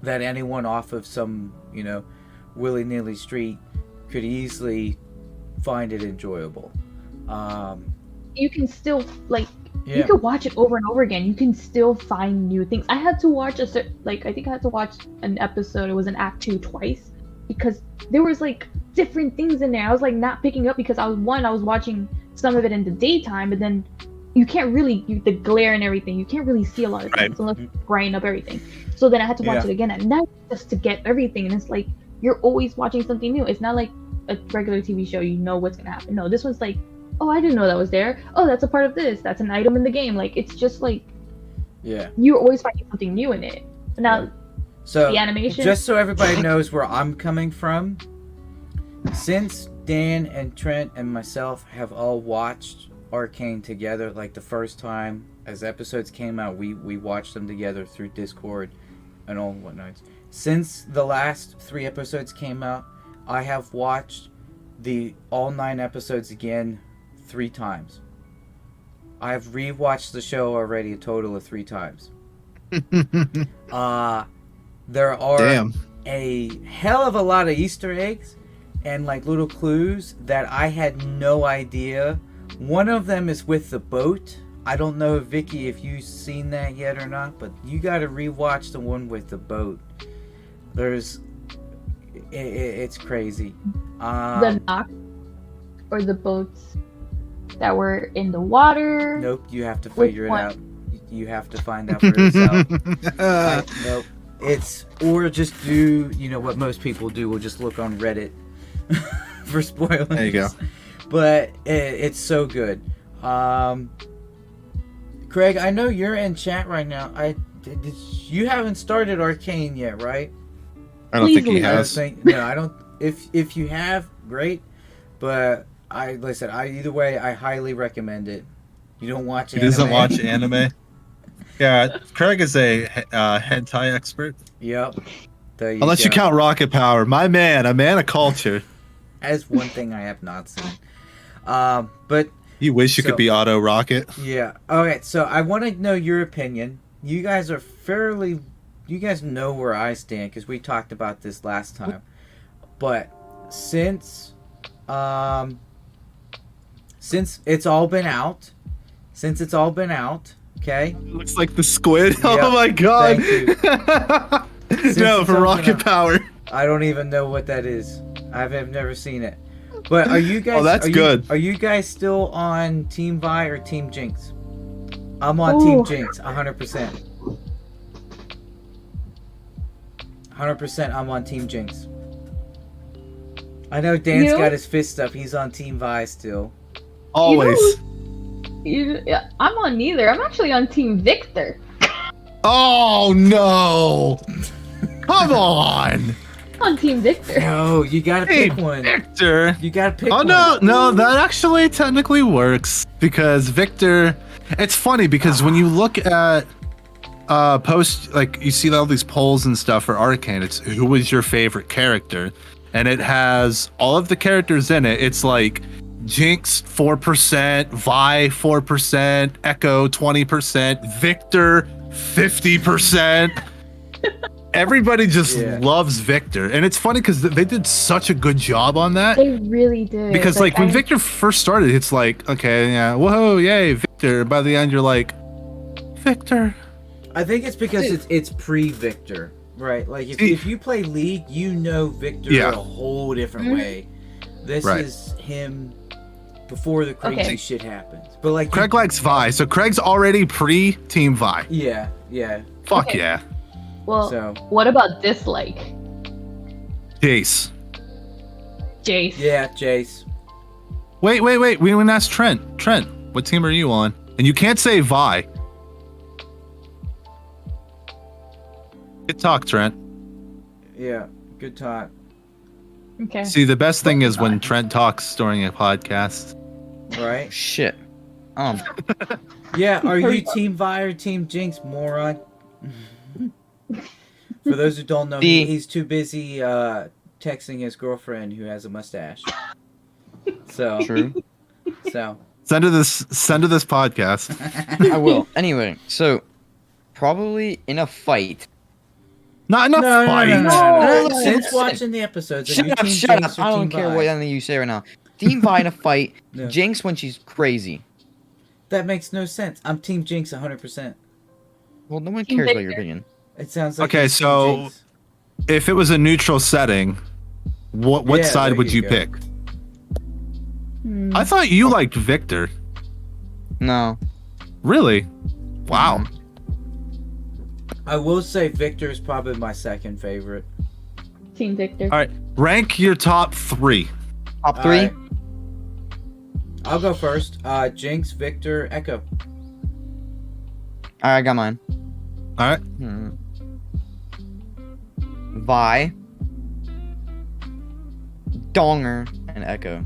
that anyone off of some, willy-nilly street could easily find it enjoyable. You can still, like, Yeah. you could watch it over and over again. You can still find new things. I had to watch I think I had to watch an episode. It was an Act 2 twice because there was, like, different things in there. I was, like, not picking up because I was watching some of it in the daytime, but then you can't really the glare and everything. You can't really see a lot of things unless you brighten up everything. So then I had to watch it again at night just to get everything, and it's like you're always watching something new. It's not like a regular TV show. You know what's gonna happen. No, this one's like, oh, I didn't know that was there. Oh, that's a part of this. That's an item in the game. Like it's just like, you're always finding something new in it. Now, so the animation. Just so everybody knows where I'm coming from, since Dan and Trent and myself have all watched Arcane together, like the first time as episodes came out, we watched them together through Discord and all whatnot. Since the last 3 episodes came out, I have watched all 9 episodes again 3 times. I have rewatched the show already a total of 3 times. There are a hell of a lot of Easter eggs and like little clues that I had no idea. One of them is with the boat. I don't know, Vicky, if you've seen that yet or not, but you got to rewatch the one with the boat. It's crazy. The knock or the boats that were in the water. Nope, you have to figure it out. You have to find out for yourself. Nope. Or just do, what most people do. We'll just look on Reddit for spoilers. There you go. But it's so good. Craig, I know you're in chat right now. You haven't started Arcane yet, right? I don't think he has. No, I don't. If you have, great. But like I said, either way, I highly recommend it. You don't watch anime. He doesn't watch anime. Yeah, Craig is a hentai expert. Yep. Unless you count Rocket Power. My man, a man of culture. As one thing I have not seen. But you wish you could be Auto Rocket. Yeah. Okay, so I want to know your opinion. You guys are you guys know where I stand because we talked about this last time. But since it's all been out, okay? Looks like the squid. Yep. Oh my god. Thank you. No, for Rocket Power. I don't even know what that is. I've never seen it. But are you guys? Oh, that's good. Are you guys still on Team Vi or Team Jinx? I'm on Team Jinx, 100%. 100%. I'm on Team Jinx. I know Dan's got his fist up. He's on Team Vi still. Always. I'm on neither. I'm actually on Team Victor. Oh no! Come on! On Team Victor. No, you gotta pick one. Victor. You gotta pick one. No, that actually technically works because Victor. It's funny because when you look at you see all these polls and stuff for Arcane, it's who was your favorite character, and it has all of the characters in it. It's like Jinx 4%, Vi 4%, Echo 20%, Victor 50%. Everybody just loves Victor, and it's funny because they did such a good job on that. They really did. Because like when Victor first started, it's like, okay, yeah, whoa, yay, Victor. By the end, you're like, Victor. I think it's because it's pre-Victor, right? Like if you play League, you know Victor a whole different way. This is him before the crazy shit happens. But like Craig likes Vi, so Craig's already pre-Team Vi. Yeah. Fuck yeah. Well, what about dislike? Jace. Yeah, Jace. Wait. We didn't ask Trent. Trent, what team are you on? And you can't say Vi. Good talk, Trent. Yeah, good talk. Okay. See, the best thing is when Trent talks during a podcast. Right? Shit. Yeah, are you Team Vi or Team Jinx, moron? For those who don't know, he's too busy texting his girlfriend who has a mustache. So True. So send to this podcast. I will. Anyway, so probably in a fight. Not enough fight. No. Since watching the episodes, Shut up. I don't care what anything you say right now. Team Vi in a fight. No. Jinx when she's crazy. That makes no sense. I'm Team Jinx 100%. Well, no one cares about your opinion. It sounds like okay. So, if it was a neutral setting, what side would you pick? I thought you liked Victor. No. Really? Wow. I will say Victor is probably my second favorite. Team Victor. All right, rank your top 3. Top 3? Alright. I'll go first. Jinx, Victor, Echo. Alright, I got mine. All right. Vi, Donger, and Echo.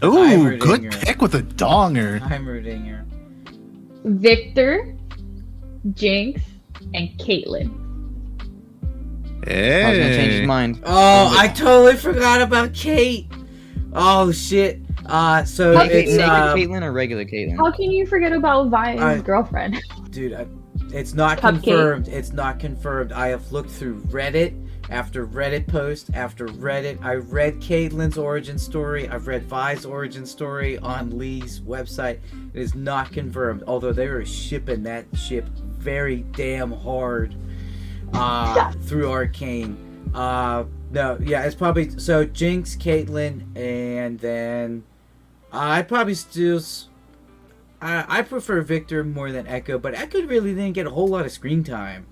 Ooh, good Heimerdinger. pick with a donger. Heimerdinger. Victor, Jinx, and Caitlyn. I was gonna change his Hey. mind. Oh, I totally forgot about Kate. Oh shit. So Okay, it's Naked Caitlyn or regular Caitlyn? How can you forget about Vi's I- girlfriend? dude, it's not Cupcake. confirmed. It's not confirmed. I have looked through Reddit after Reddit post after Reddit. I read Caitlyn's origin story. I've read Vi's origin story on Lee's website. It is not confirmed. Although they were shipping that ship very damn hard through Arcane. No, yeah, it's probably so Jinx, Caitlyn, and then I'd probably still. I prefer Victor more than Echo, but Echo really didn't get a whole lot of screen time.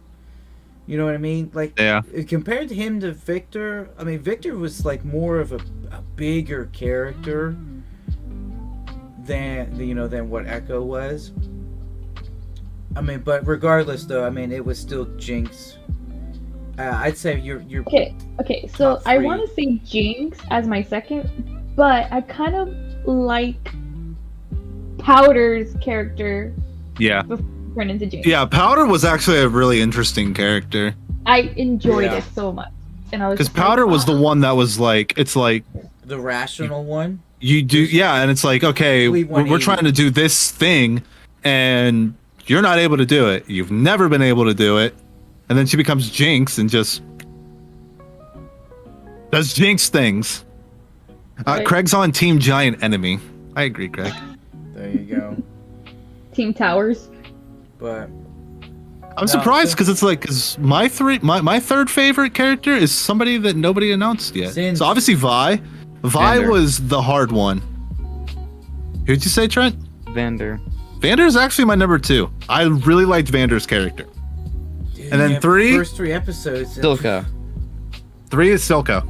You know what I mean? Like, Yeah. compared to him to Victor, I mean, Victor was like more of a bigger character than what Echo was. I mean, but regardless, though, I mean, it was still Jinx. I'd say you're Okay, so Top I 3. want to say Jinx as my second, but I kind of like Powder's character Yeah. turned into Jinx. Yeah, Powder was actually a really interesting character. I enjoyed Yeah. it so much, and I was Because just like, Powder was the "Ah." one that was like, it's like, the rational one. you do, yeah, and it's like, okay, Complete we're 180. trying to do this thing, and you're not able to do it. You've never been able to do it. And then she becomes Jinx and just does Jinx things. Right. Craig's on Team Giant Enemy. I agree, Craig. There you go. Team Towers. But I'm surprised because it's like, because my third favorite character is somebody that nobody announced yet. Sin. So obviously Vi. Vi Vander. was the hard one. Who'd you say, Trent? Vander. Vander is actually my number 2. I really liked Vander's character. dude, And then yeah, 3? first 3 episodes. Silka. 3 is Silco.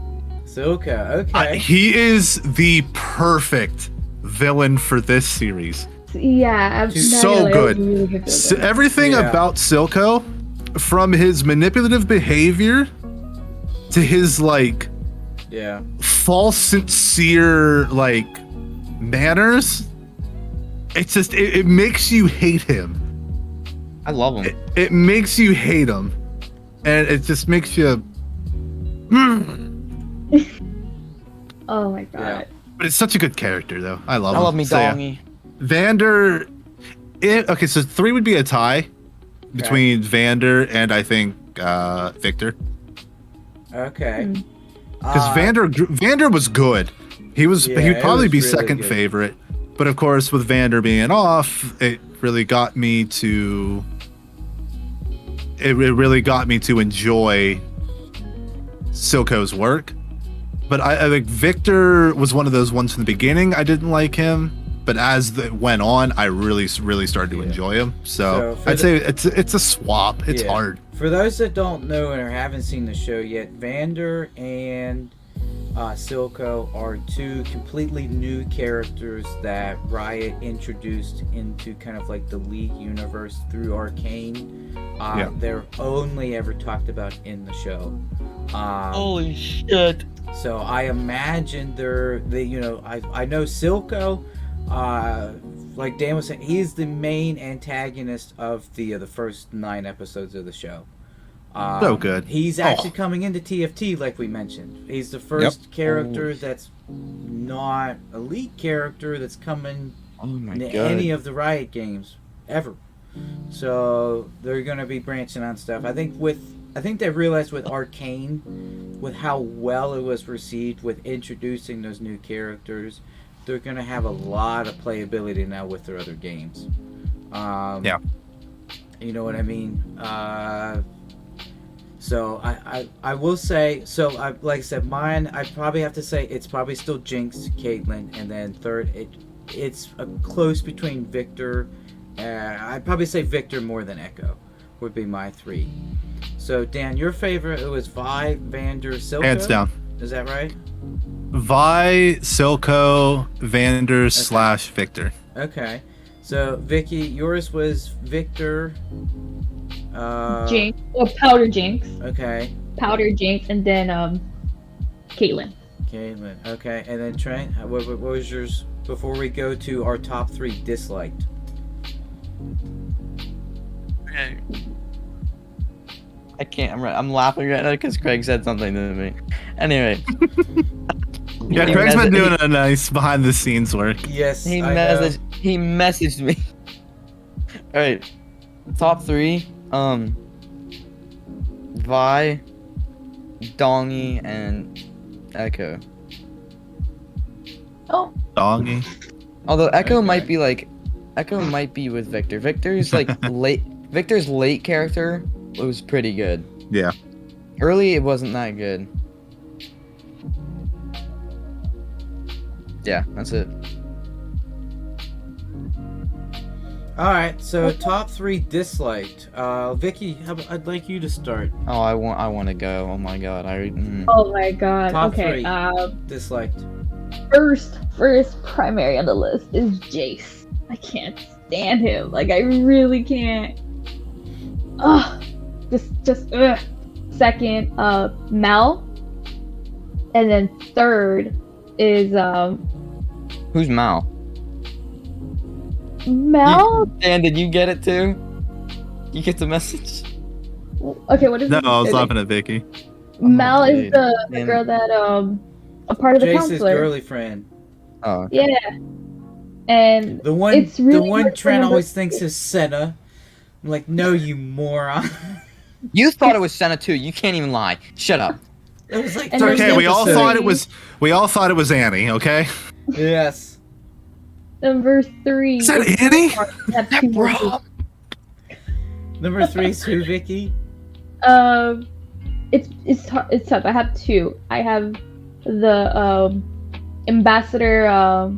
Silka. Okay. He is the perfect villain for this series. Yeah, I'm She's not so gonna lie, good. I was really good So with it. everything Yeah. about Silco, from his manipulative behavior to his like Yeah. false sincere like manners, it's just it makes you hate him. I love him. It makes you hate him, and it just makes you. Oh my god. But it's such a good character, though. I love I him. love me So, yeah. dongy. Vander. Okay, so 3 would be a tie between Vander and I think Victor, Okay. Mm. because Vander was good. He was Yeah, he'd it probably was be really second good. favorite, but of course with Vander being off, it really got me to. It really got me to enjoy Silco's work. But I think Victor was one of those ones from the beginning. I didn't like him, but as it went on, I really started to Yeah. enjoy him. So, So for I'd say it's a swap. It's Yeah. hard. For those that don't know or haven't seen the show yet, Vander and Silco are 2 completely new characters that Riot introduced into kind of like the League universe through Arcane. Yeah. They're only ever talked about in the show. Holy shit. So I imagine I know Silco, like Dan was saying, he's the main antagonist of the first 9 episodes of the show. So good. He's actually coming into TFT, like we mentioned. He's the first character that's not a League character that's coming Oh my in god. any of the Riot games ever. So they're gonna be branching on stuff. I think they realized with Arcane, with how well it was received with introducing those new characters, they're gonna have a lot of playability now with their other games. Yeah. You know what I mean? So I will say, like I said, mine, I'd probably have to say it's probably still Jinx, Caitlyn, and then third it's a close between Victor I'd probably say Victor more than Echo would be my 3. So Dan, your favorite, it was Vi, Vander, Silco? Hands down. Is that right? Vi, Silco, Vander / Victor. Okay. So Vicky, yours was Victor. Jinx. Or Powder Jinx. Okay. Powder Jinx, and then Caitlyn. Caitlyn. Okay. And then Trent, what was yours before we go to our top 3 disliked? Okay. I can't. I'm laughing right now because Craig said something to me. Anyway. Yeah, Craig's been doing a nice behind the scenes work. Yes. He messaged me. All right. Top 3. Vi, Dongy, and Echo. Oh. Dongy. Although Echo Okay. might be with Victor. Victor's like late. Victor's late character was pretty good. Yeah. Early, it wasn't that good. Yeah, that's it. All right. So top 3 disliked. Vicky, I'd like you to start. Oh, I want to go. Oh my god, Oh my god. Top Okay. 3 disliked. First primary on the list is Jace. I can't stand him. Like, I really can't. Ugh. Just ugh. Second, Mel. And then third is Who's Mal? Mel. Dan, did you get it too? You get the message? Okay, what is No, his I was name? laughing at Vicky. Mel Oh, is dude. the Man. girl that a part of the Jace's counselor. girly friend. Oh, Yeah. And The one, It's really the one hard to Trent remember. always thinks is Senna. I'm like, no, you moron. you thought it was Senna too. You can't even lie. Shut up. It was like And first then Okay, we all episode. thought it was. We all thought it was Annie. Okay. Yes. number 3 Is that Annie? I have 2 more people. Number 3 is who, Vicky? It's tough. I have 2. I have the ambassador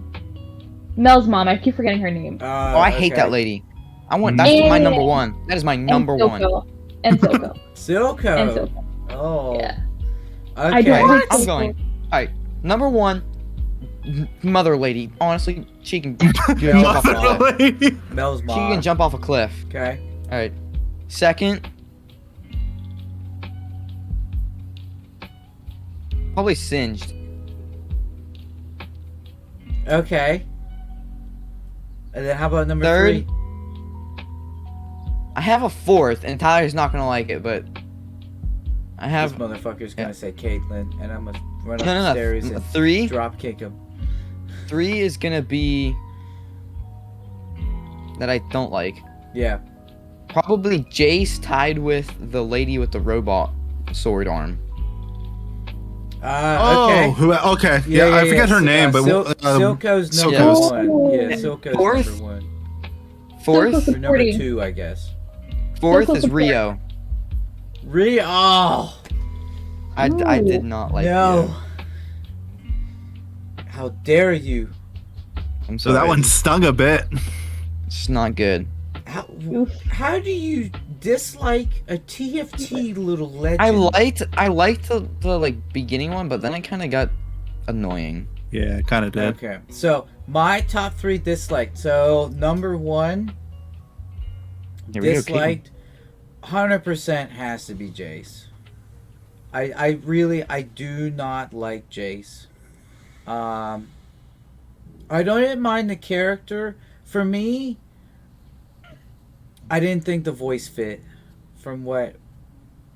Mel's mom. I keep forgetting her name. Oh, I hate okay. that lady. That's And- my number 1. That is my number and 1. Silco. And Silco. Silco. And Silco. Oh. Yeah. Okay. I don't like I'm Silco. going. Alright, number 1, mother lady. Honestly, she can jump off a cliff. Mother lady. Mel's She mom. can jump off a cliff. Okay. Alright. Second, probably Singed. Okay. And then how about number Third. 3? I have a 4th, and Tyler's not gonna like it, but I This have motherfucker's gonna say Caitlyn, and I'm gonna run no. upstairs and 3. drop kick him. 3 is gonna be that I don't like. Yeah. Probably Jace tied with the lady with the robot sword arm. Oh, Okay. okay. Yeah, I forget her name, but Silco's number Silco's. 1. Yeah, Silco's Fourth? number 1. Fourth, Silco's Or number Supporting. 2, I guess. fourth Silco's is supporting. Rio. Oh I did not like no! Rio. How dare you? I'm so sorry. that one stung a bit. It's not good. How do you dislike a TFT little legend? I liked the like beginning one, but then it kind of got annoying. Yeah, kind of did. Okay, so my top 3 disliked. So number 1 Here we go, disliked, 100% has to be Jace. I do not like Jace. I don't mind the character. For me, I didn't think the voice fit from what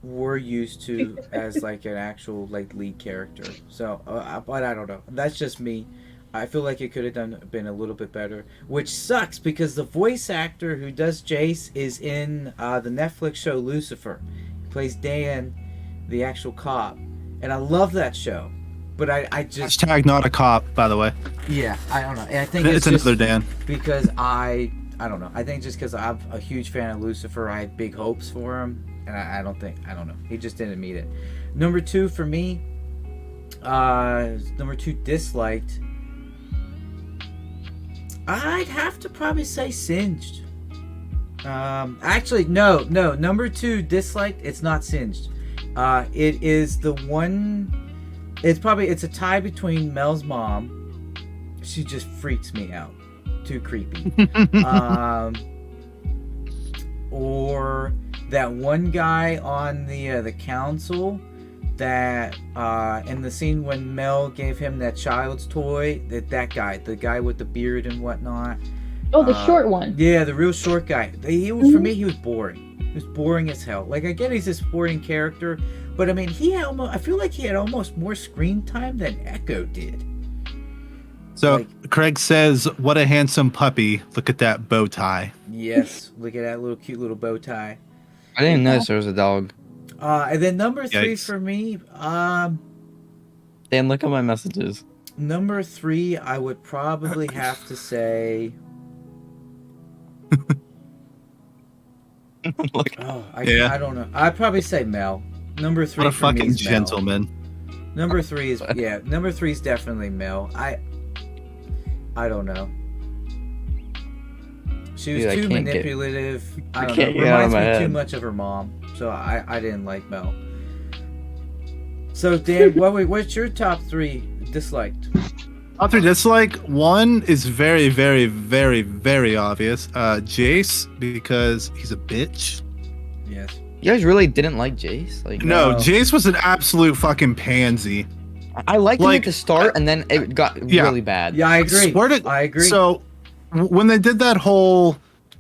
we're used to as like an actual like lead character. So, but I don't know. That's just me. I feel like it could have been a little bit better, which sucks because the voice actor who does Jace is in the Netflix show Lucifer. He plays Dan, the actual cop, and I love that show. But I just Hashtag not a cop, by the way. yeah, I don't know. And I think It's just another Dan. because I don't know. I think just because I'm a huge fan of Lucifer, I had big hopes for him, and I don't know. He just didn't meet it. Number 2 for me, number 2 disliked. I'd have to probably say Singed. Actually, no. Number 2 disliked. It's not singed. It is the one. It's a tie between Mel's mom. She just freaks me out. Too creepy. Or that one guy on the council that in the scene when Mel gave him that child's toy, that guy, the guy with the beard and whatnot. Oh, the short one. Yeah, the real short guy. He was, for me, he was boring. He was boring as hell. Like, I get he's a supporting character, but I mean, I feel like he had almost more screen time than Echo did. So Like, Craig says, "What a handsome puppy! Look at that bow tie." yes, look at that little cute little bow tie. I didn't notice there was a dog. And then number 3 Yikes. for me, Dan, look at my messages. number 3, I would probably have to say. Look, I don't know. I'd probably say Mel. Number 3 What a for me fucking is Mel. gentleman. Number 3 is Number 3 is definitely Mel. I don't know. She was Dude, I too can't get- manipulative. I don't can't know. get out of Reminds my me too head. much of her mom. So I didn't like Mel. So Dan, what's your top 3 disliked? Top 3 dislike. 1 is very, very, very, very obvious. Jace, because he's a bitch. Yes. you guys really didn't like Jace? Like, No, No. Jace was an absolute fucking pansy. I liked him Like, at the start, and then it got Yeah. really bad. Yeah, I agree. Swear to- I agree. So when they did that whole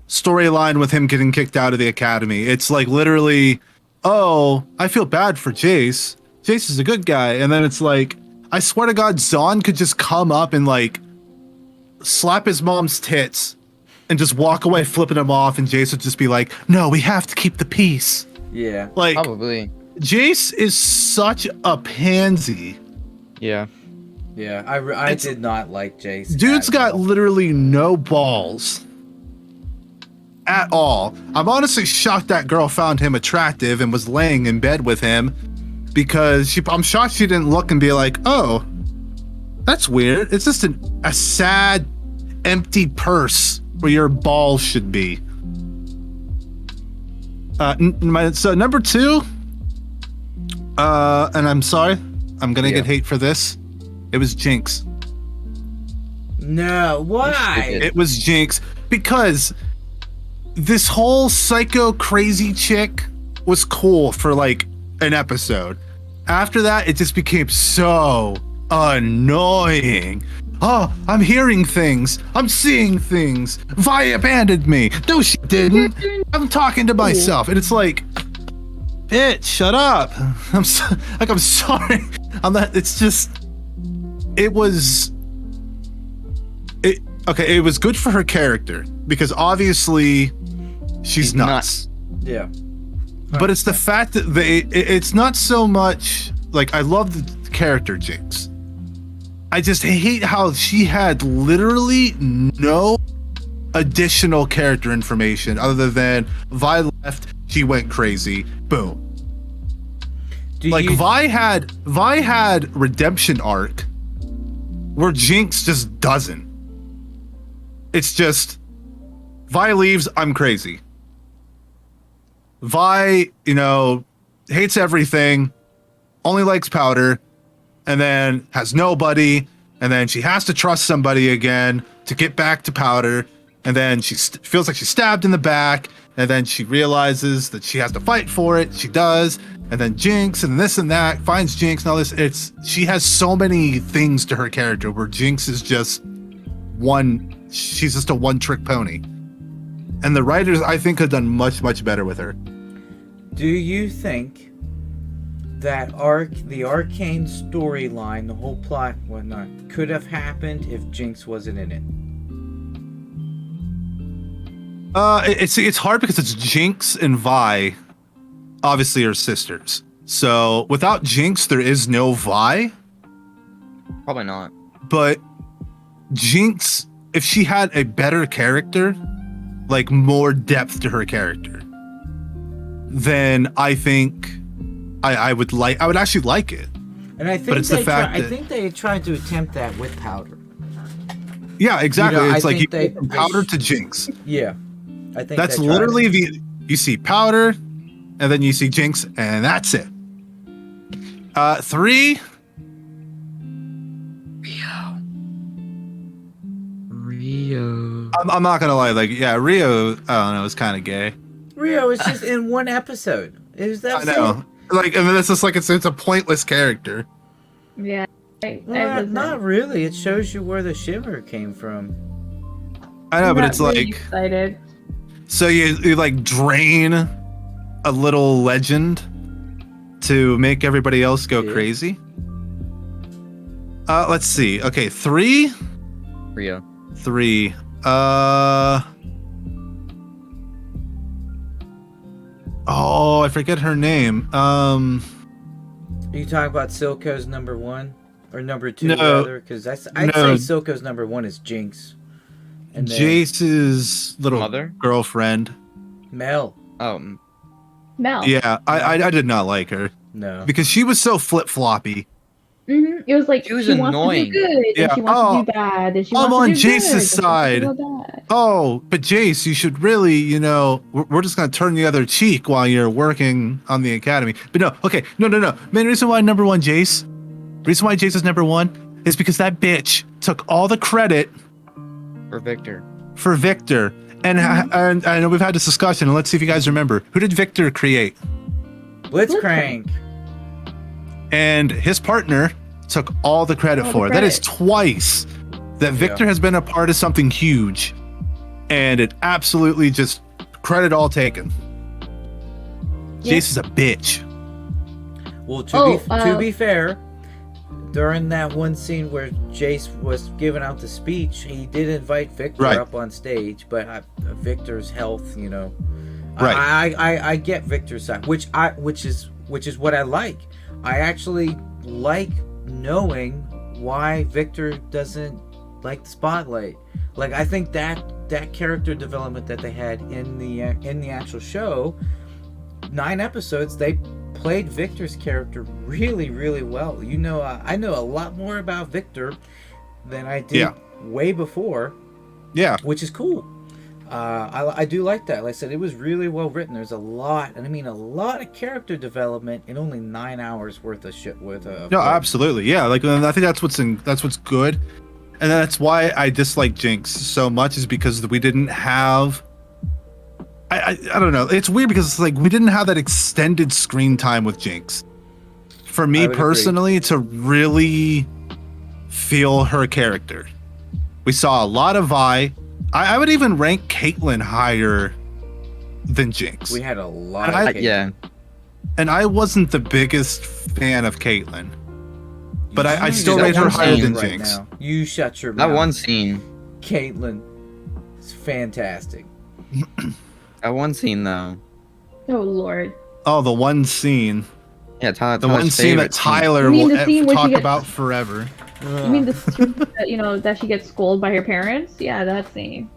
storyline with him getting kicked out of the academy, it's like literally, oh, I feel bad for Jace. Jace is a good guy. And then it's like, I swear to God, Zahn could just come up and like slap his mom's tits and just walk away flipping him off, and Jace would just be like, no, we have to keep the peace. Yeah. Like, Probably. Jace is such a pansy. Yeah. Yeah. I It's- did not like Jace. Dude's at got all. literally no balls at all. I'm honestly shocked that girl found him attractive and was laying in bed with him, because I'm shocked she didn't look and be like, oh, that's weird. It's just a sad, empty purse where your balls should be. So number 2, and I'm sorry, I'm gonna get hate for this. It was Jinx. No, why? stupid. It was Jinx, because this whole psycho crazy chick was cool for like an episode. After that, it just became so annoying. Oh, I'm hearing things. I'm seeing things. Vi abandoned me. No, she didn't. I'm talking to myself. And it's like, bitch, shut up. I'm sorry. I'm not, it's just, it was good for her character, because obviously she's She's nuts. Yeah. But it's the fact that it's not so much like, I love the character Jinx. I just hate how she had literally no additional character information other than Vi left, she went crazy, boom. Vi had redemption arc where Jinx just doesn't. It's just, Vi leaves, I'm crazy. Vi, hates everything, only likes powder, and then has nobody, and then she has to trust somebody again to get back to powder, and then she feels like she's stabbed in the back, and then she realizes that she has to fight for it. She does, and then Jinx and this and that, finds Jinx and all this. She has so many things to her character where Jinx is just she's just a one-trick pony. And the writers, I think, have done much, much better with her. Do you think that the Arcane storyline, the whole plot, whatnot, could have happened if Jinx wasn't in it? It's hard because it's Jinx and Vi, obviously, are sisters. So without Jinx, there is no Vi. Probably not. But Jinx, if she had a better character, like more depth to her character, then I think I would actually like it. And I think But it's the fact I that- think they tried to attempt that with Powder. Yeah, exactly. I It's like you think go from Powder to Jinx. Yeah. I think That's they tried literally it. you see Powder, and then you see Jinx, and that's it. 3. Rio. I'm not gonna lie, like Rio, I don't know, is kind of gay. Rio was just in one episode. I know, like, I mean, it's just like it's a pointless character. Yeah. Not really. It shows you where the shimmer came from. I know, but Not it's really like, excited. so you like drain a little legend to make everybody else go Yeah. crazy. Let's see. Okay, 3. Rio. 3. Oh, I forget her name. Are you talking about Silco's number 1 or number 2 No. rather? Because I'd No. say Silco's number 1 is Jinx, and then Jace's little Mother? girlfriend. Mel. Oh, Mel. Yeah, I did not like her No. because she was so flip floppy. It was like She was wants annoying. to do good, Yeah, and she wants to do bad, and she I'm wants on to do Jace's good, and she wants to side. do bad. Oh, but Jace, you should really, we're just gonna turn the other cheek while you're working on the academy. But no, okay, no. Main reason why number 1 Jace, reason why Jace is number 1 is because that bitch took all the credit for Victor. for Victor. And I know we've had this discussion, and let's see if you guys remember. Who did Victor create? Blitzcrank. And his partner took all the credit All the for it. That is credit. twice that Victor has been a part of something huge, and it absolutely just credit all taken. Yeah. Jace is a bitch. Well, Oh, to be fair, during that one scene where Jace was giving out the speech, he did invite Victor Right. up on stage, but Victor's health, Right. I get Victor's side, which is what I like. I actually like knowing why Victor doesn't like the spotlight. Like, I think that character development that they had in the actual show, 9 episodes, they played Victor's character really, really well. I know a lot more about Victor than I did way before, Yeah. which is cool. I do like that. Like I said, it was really well written. There's a lot of character development in only 9 hours worth of shit. No, absolutely. Yeah. Like, I think that's what's good, and that's why I dislike Jinx so much, is because we didn't have. I don't know. It's weird because it's like we didn't have that extended screen time with Jinx. For me I would personally, to really feel her character, we saw a lot of Vi. I would even rank Caitlyn higher than Jinx. We had a lot. And of Yeah. And I wasn't the biggest fan of Caitlyn, but I You still shut rate her your higher mouth than right Jinx. now. You shut your That mouth. one scene. Caitlyn is fantastic. That one scene, though. Oh Lord. Oh, the one scene. Yeah, Tyler. The one scene that Tyler You mean will the scene where she talk gets- about forever. You mean the scene that that she gets scolded by her parents? Yeah, that scene.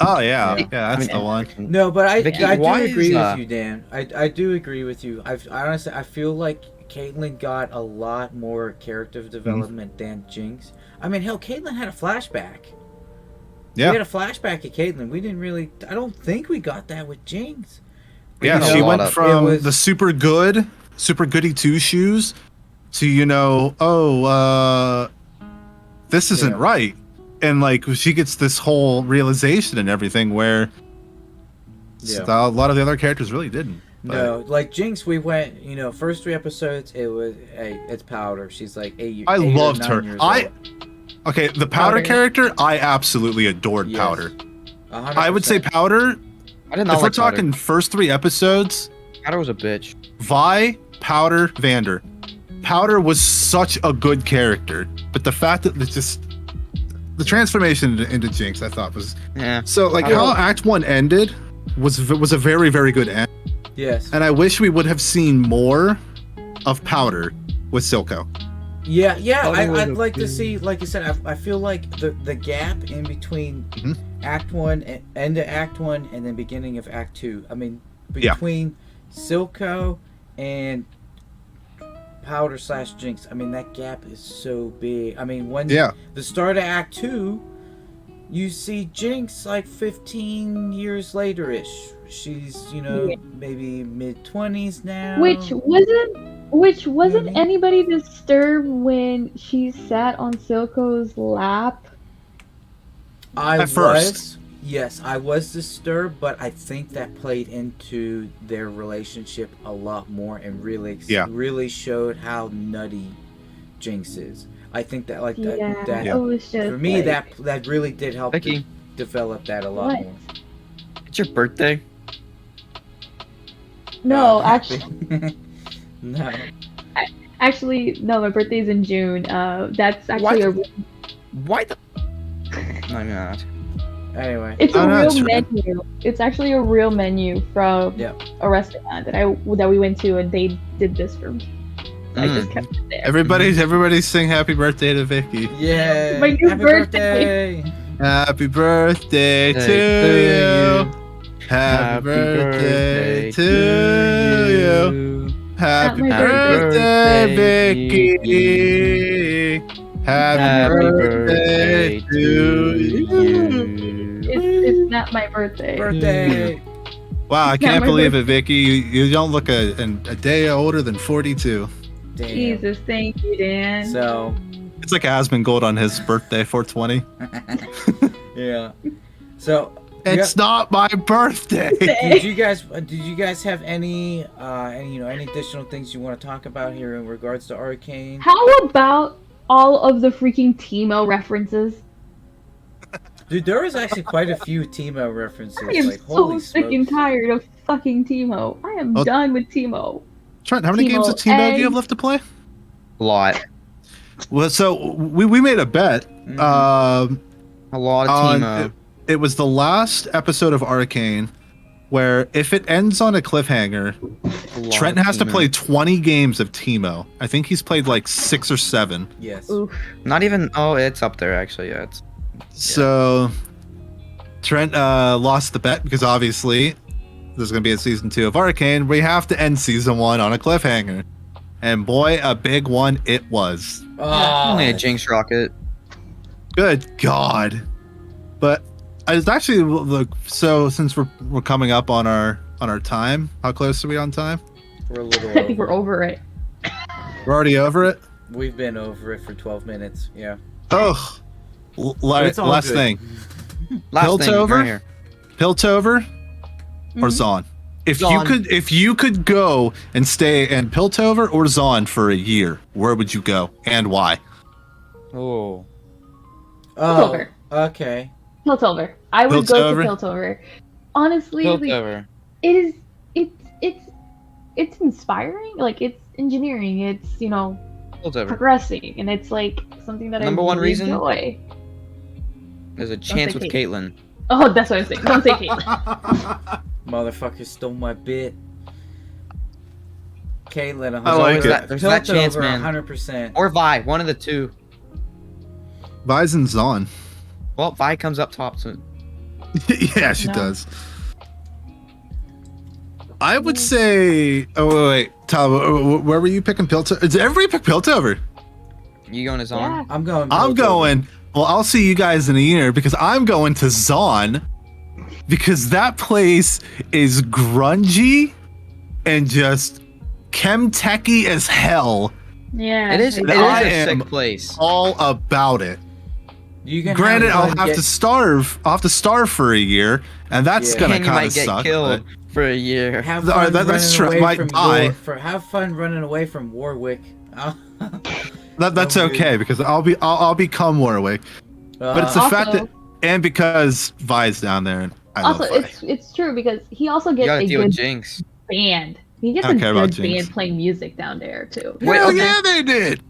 Oh yeah, Yeah. yeah, that's the one. No, but I Vicky, do why agree is, with you, Dan. I do agree with you. I honestly feel like Caitlyn got a lot more character development than Jinx. I mean, hell, Caitlyn had a flashback. Yeah. We had a flashback at Caitlyn. We didn't really. I don't think we got that with Jinx. Yeah, You know, she a lot went of- from it was- the super goody two shoes to this isn't Yeah. right, and like she gets this whole realization and everything where Yeah. a lot of the other characters really didn't. But- No, like Jinx, we went. First 3 episodes, it was it's Powder. She's like 8. I 8 or loved 9 her. years Okay, the Powder Powder. character, I absolutely adored Yes. Powder. old. I would say Powder. I did not If like we're talking first 3 episodes, Powder was a bitch. Vi, Powder, Vander. Powder was such a good character, but the fact that the transformation into Jinx, I thought was Yeah. so like I- how Act 1 ended was a very, very good end, Yes. and I wish we would have seen more of Powder with Silco. Yeah. Powder was I'd a like to bitch. see, like you said, I feel like the gap in between Mhm. Act 1 and end of Act 1 and then beginning of Act 2. I mean, Yeah. between Silco and Powder / Jinx. I mean, that gap is so big. I mean, when Yeah. the start of Act 2, you see Jinx like 15 years later-ish. She's, you know, maybe mid-20s now. Which wasn't anybody disturbed when she sat on Silco's lap? I At first. Yes, I was disturbed, but I think that played into their relationship a lot more and really showed how nutty Jinx is. I think that that it was just for me like, that really did help Becky. develop that a lot more. It's your birthday. No, Happy. actually, No. no. My birthday's in June. That's actually Why the? No, not. Anyway. It's a that's real right. menu. It's actually a real menu from a restaurant that we went to, and they did this for me. So I just kept it there. Everybody sing happy birthday to Vicky. Yeah. My new Happy birthday. Happy birthday to you. Happy birthday to you. Happy birthday, Vicky. Happy birthday to you. It's not my birthday. Birthday. Wow, I It's not can't my believe it, Vicky. You don't look a day older than 42. Damn. Jesus, thank you, Dan. So, It's like Asmongold on his birthday, 420. yeah. So, It's not my birthday. did you guys have any any additional things you want to talk about here in regards to Arcane? How about all of the freaking Teemo references? Dude, there was actually quite a few Teemo references. I am Like, so holy sick and smokes. tired of fucking Teemo. I am done with Teemo. Trent, how many games of Teemo do you have left to play? A lot. Well, so we made a bet. Mhm. A lot of on- Teemo. It was the last episode of Arcane where if it ends on a cliffhanger, Trent has to play 20 games of Teemo. I think he's played like 6 or 7. Yes. Oof. Not even. Oh, it's up there actually. Yeah, it's. So Trent lost the bet because obviously there's going to be a season 2 of Arcane. We have to end season 1 on a cliffhanger. And boy, a big one it was. Only a Oh, Jinx rocket. Good God. But I was actually look, so since we're coming up on our time, how close are we on time? we're a little I think we're over. over it. We're already over it? We've been over it for 12 minutes. Yeah. Oh. It's all Last good. thing. Last thing. Piltover? Right here. Piltover or Zon? If you could go and stay in Piltover or Zon for a year, where would you go and why? Oh. Oh, Piltover. okay. Piltover. I would go Piltover? to Piltover. Honestly, like, Piltover. it's inspiring. Like, it's engineering. It's Piltover. progressing, and it's like something that Number I one really reason? enjoy. There's a chance say with Kate. Caitlyn. Oh, that's what I'm saying. Don't say Caitlyn. Motherfucker stole my bit. Caitlyn, I like it. There's that chance, Piltover, man. 100%. Or Vi. One of the two. Vi's and Zon. Well, Vi comes up top soon. Yeah, she No. does. I would say. Oh wait, Tom, where were you picking Piltover? Did everybody pick Piltover? You going to Zon? Yeah. I'm going. I'm Piltover. going. Well, I'll see you guys in a year because I'm going to Zon because that place is grungy and just chem-techy as hell. Yeah. It is. I It do. is I a am- sick place. All about it. You can Granted, I'll fun, have get- to starve. I'll have to starve for a year, and that's Yeah. gonna And you kind might of get suck. killed for a year. Have All right, fun that's running true. away Might from die. have fun running away from Warwick. That's Oh, okay because I'll become Warwick. But it's the Also- fact that, and because Vi's down there, and I Also, love Vi. it's true because he also You gets gotta a deal with good Jinx. band. He gets I a don't care about good Jinx. band playing music down there too. Wait, Hell okay. yeah, they did.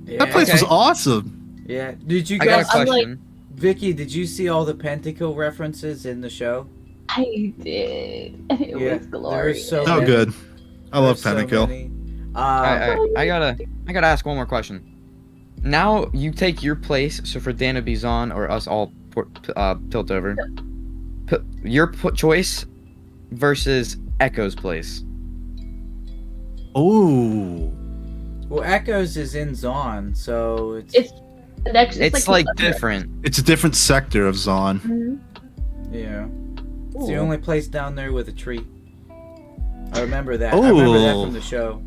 Yeah. That place was Okay. awesome. Yeah. Did you I got a guys? I'm like- question. Vicky, did you see all the Pentakill references in the show? I did. And it Yeah, was glorious. so Oh, many. good. I love There's so Pentakill. many. I gotta ask one more question. Now you take your place. So for Dan to be Zon or us all Piltover. Your choice versus Echo's place. Ooh. Well, Echoes is in Zon, so It's The next, It's like different. It's a different sector of Zon. Mm-hmm. Yeah. It's the Ooh. only place down there with a tree. I remember that. I remember that Ooh. from the show.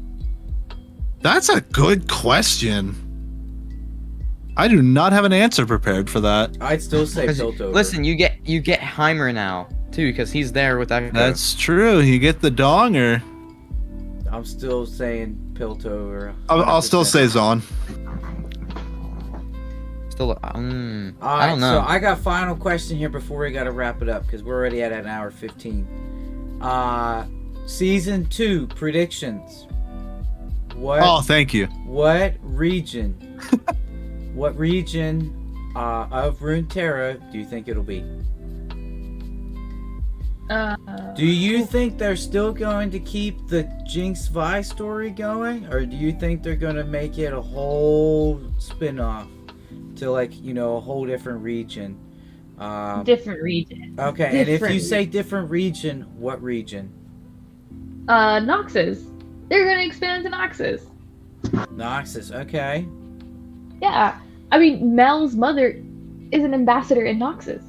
That's a good question. I do not have an answer prepared for that. I'd still say 'Cause, Piltover. listen, you get Heimer now too because he's there with Echo. That's true. You get the donger. I'm still saying Piltover. I'll still 100%. say Zon. Still, I Alright, don't know. so I got final question here before we gotta wrap it up because we're already at an hour 15. Season 2 predictions. What? Oh, thank you. What region? What region of Runeterra do you think it'll be? Do you think they're still going to keep the Jinx Vi story going, or do you think they're going to make it a whole spin-off to, like, you know, a whole different region? Different region. Okay, and if you say different region, what region? Noxus. They're gonna expand to Noxus. Noxus, okay. Yeah. I mean, Mel's mother is an ambassador in Noxus.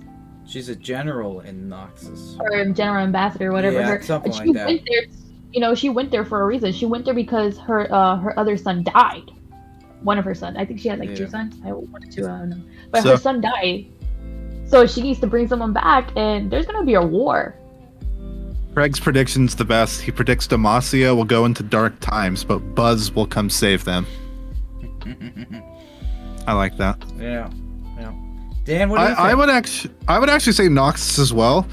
She's a general in Noxus. Or a general ambassador, whatever. Yeah, her, something she like that. went there, you know, she went there for a reason. She went there because her other son died. One of her sons. I think she had like 2 sons. I wanted to, I don't know. But her son died. So she needs to bring someone back, and there's gonna be a war. Craig's prediction's the best. He predicts Demacia will go into dark times, but Buzz will come save them. I like that. Yeah. Dan, what do you think? I would actually say Noxus as well,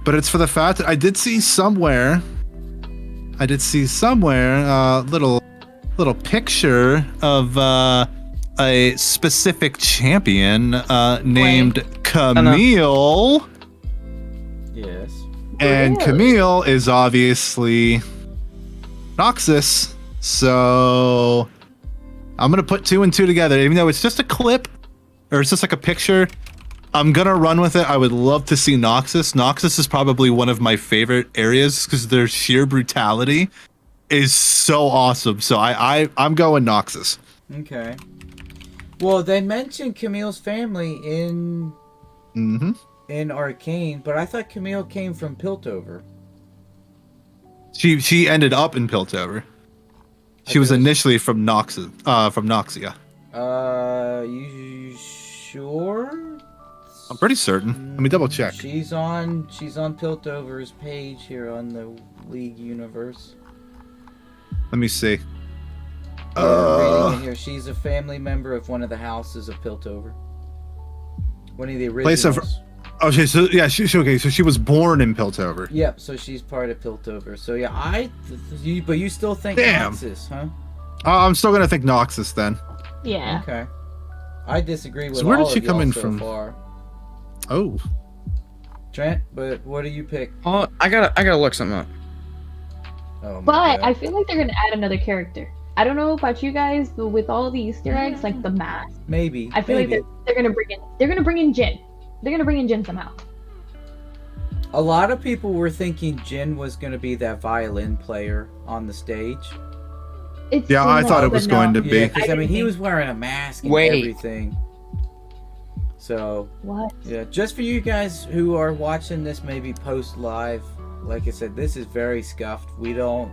but it's for the fact that I did see somewhere little picture of a specific champion named Camille. Yes. And Really? Camille is obviously Noxus, so I'm gonna put 2 and 2 together, even though it's just a clip, or it's just like a picture. I'm gonna run with it. I would love to see Noxus. Noxus is probably one of my favorite areas because their sheer brutality is so awesome. So I'm going Noxus. Okay. Well, they mentioned Camille's family in Arcane, but I thought Camille came from Piltover. She ended up in Piltover. She was initially from Noxia. You sure? I'm pretty certain. Let me double check. She's on Piltover's page here on the League universe. Let me see. I'm reading it here. She's a family member of one of the houses of Piltover. One of the originals. Okay, so yeah, okay, so she was born in Piltover. Yep, so she's part of Piltover. So yeah, but you still think Damn. Noxus, huh? I'm still gonna think Noxus then. Yeah. Okay. I disagree with So where all did she of come y'all in so from? far. Oh. Trent, but what do you pick? Oh, I gotta look something up. Oh my But God. I feel like they're gonna add another character. I don't know about you guys, but with all the Easter eggs, like the mask, Maybe. I feel like they're gonna bring in Jin. They're gonna bring in Jin somehow. A lot of people were thinking Jin was going to be that violin player on the stage. Yeah, I thought it was going to be. Yeah, because I mean, he was wearing a mask and everything. So, What? yeah, just for you guys who are watching this maybe post live, like I said, this is very scuffed. We don't,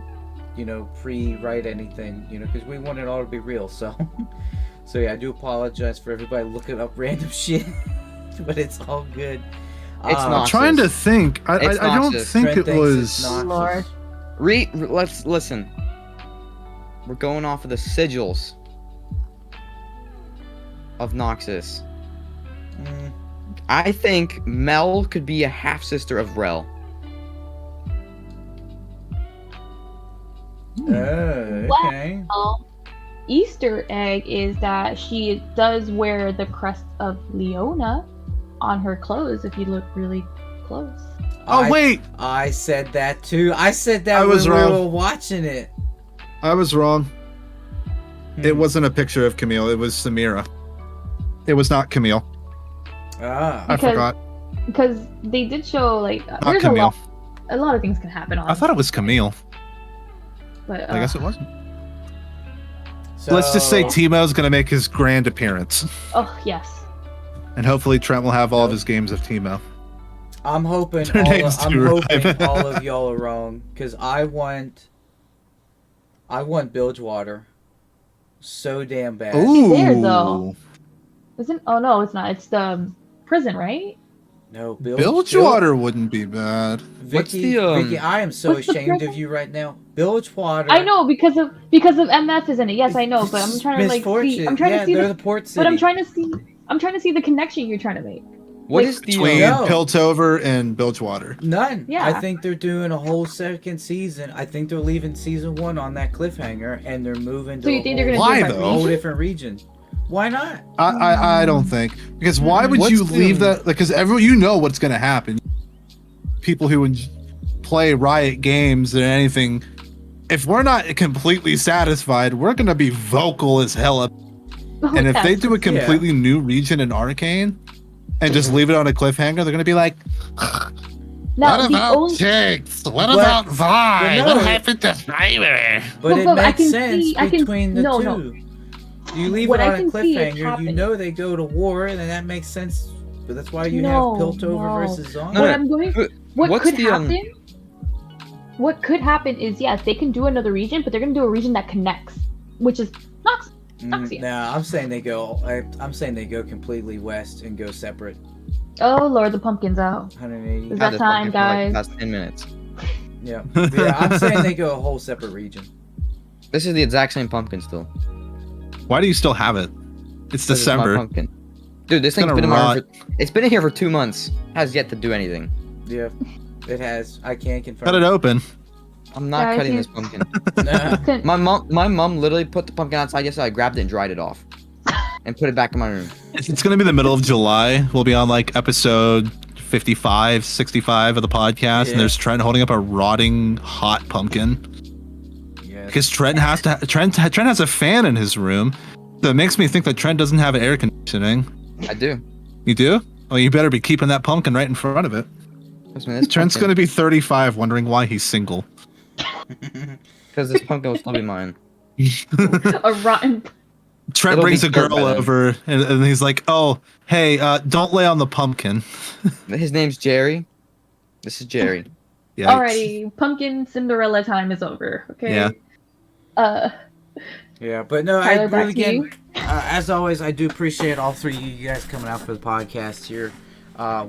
pre-write anything, because we want it all to be real. So, so yeah, I do apologize for everybody looking up random shit, but it's all good. It's I'm Noxus. trying to think. I It's don't Noxus. think Trent it thinks was. it's Noxus. Lord. Let's listen. We're going off of the sigils of Noxus. I think Mel could be a half sister of Rel. Okay. Easter egg is that she does wear the crest of Leona on her clothes if you look really close. Oh, wait! I said that too. I said that I was when wrong. we were watching it. I was wrong. It wasn't a picture of Camille. It was Samira. It was not Camille. Ah. I forgot. Because they did show, like, Not there's Camille. a lot of things can happen on. I thought it was Camille. But, I guess it wasn't. So, let's just say Teemo's gonna make his grand appearance, Oh yes. and hopefully Trent will have all of his games of Teemo. I'm hoping Their names do rhyme. all of y'all are wrong because I want Bilgewater so damn bad. Ooh. There, though. Isn't? Oh no, it's not. It's the prison, right? No, Bilgewater wouldn't be bad. Vicky, Vicky, I am so What's the ashamed of prison? you right now. Bilgewater. I know because of MF is in it. Yes, I know, but I'm trying to like see. Misfortune. I'm trying Yeah, to see they're the. the port city. But I'm trying to see the connection you're trying to make. What Like, is the Between No. Piltover and Bilgewater. None. Yeah. I think they're doing a whole second season. I think they're leaving season 1 on that cliffhanger, and they're moving to So you think they're gonna Why, do it by though? a whole region? different region. Why not? I don't think, because why would What's you the- leave that? Because everyone, you know what's gonna happen. People who play Riot games or anything, if we're not completely satisfied, we're gonna be vocal as hell up. And if they do a completely new region in Arcane and just leave it on a cliffhanger, they're gonna be like, Now, the only, Jinx? What But- about Vi? but no, What happened to Spider? But it But I makes can sense see- I can- between the no, two. no. You leave What it I on a can see is cliffhanger, you happening. know they go to war, and then that makes sense. But that's why you No, have Piltover no. versus Zombie. No, what no. I'm going, But what what's could the, happen? What could happen is yes, they can do another region, but they're gonna do a region that connects, which is Nox. Noxia. Nah, I'm saying they go. I'm saying they go completely west and go separate. Oh Lord, the pumpkin's out. 180. Is Had that this time, fucking for, like, guys? the past 10 minutes. Yeah, yeah. I'm saying they go a whole separate region. This is the exact same pumpkin still. Why do you still have it? It's 'Cause it's my December. pumpkin. Dude, this It's thing's gonna been in my rot. room it's been in here for 2 months. Has yet to do anything. Yeah, it has. I can't confirm. Cut it open. I'm not Guys, cutting you- this pumpkin. Nah. Couldn't- My mom literally put the pumpkin outside yesterday. I grabbed it and dried it off, and put it back in my room. It's gonna be the middle of July. We'll be on like episode 55, 65 of the podcast, Yeah. and there's Trent holding up a rotting hot pumpkin. Yes. Because Trent has a fan in his room. So it makes me think that Trent doesn't have air conditioning. I do. You do? Well, you better be keeping that pumpkin right in front of it. Trent's gonna be 35, wondering why he's single. because this pumpkin will still be mine. a rotten. Trent It'll brings be a girl dirt by then. over, and he's like, "Oh, hey, don't lay on the pumpkin." His name's Jerry. This is Jerry. Yikes. Alrighty, pumpkin Cinderella time is over. Okay. Yeah. Yeah, but no, I Tyler, back really to you. again, as always, I do appreciate all three of you guys coming out for the podcast here.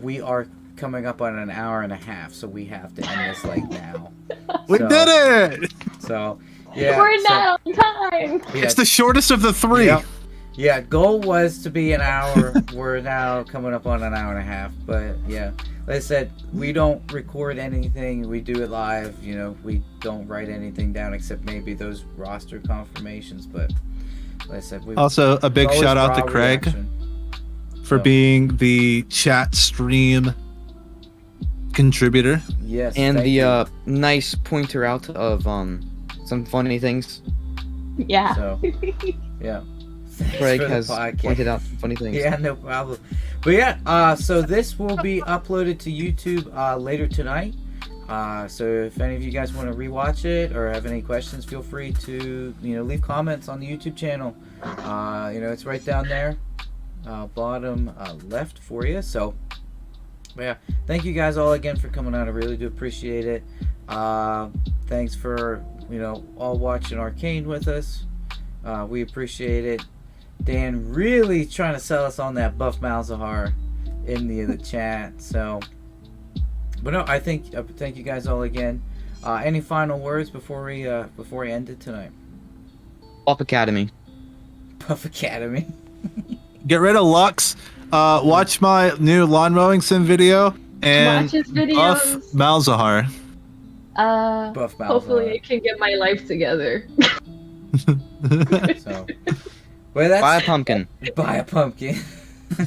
We are coming up on an hour and a half, so we have to end this like now. We So- did it! So yeah, We're so- now on time. yeah, It's the shortest of the three. Yep. Yeah, goal was to be an hour. We're now coming up on an hour and a half. But yeah, like I said, we don't record anything. We do it live. You know, we don't write anything down except maybe those roster confirmations. But like I said, we Also, a big always shout out to raw Craig reaction. for So, being the chat stream contributor. yes, And thank the you. nice pointer out of some funny things. Yeah. So yeah, Thanks Craig for the has podcast. pointed out some funny things. Yeah, no problem. But yeah, so this will be uploaded to YouTube later tonight. So if any of you guys want to rewatch it or have any questions, feel free to leave comments on the YouTube channel. It's right down there, bottom left for you. So yeah, thank you guys all again for coming out. I really do appreciate it. Thanks for all watching Arcane with us. We appreciate it. Dan really trying to sell us on that Buff Malzahar in the chat. So, but no, I thank you guys all again. Any final words before we end it tonight? Pop Academy. Buff Academy. Get rid of Lux. Watch my new lawn mowing sim video and Watch his Buff videos. Malzahar. Buff Malzahar. Hopefully I can get my life together. So, well, that's Buy a pumpkin. buy a pumpkin.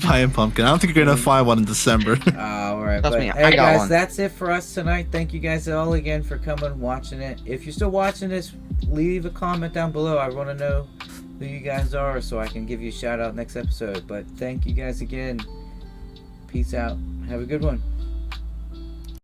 Buy a pumpkin. I don't think you're gonna find one in December. All right, Trust but me, I hey got guys, one. that's it for us tonight. Thank you guys all again for coming and watching it. If you're still watching this, leave a comment down below. I want to know who you guys are so I can give you a shout out next episode. But thank you guys again. Peace out. Have a good one.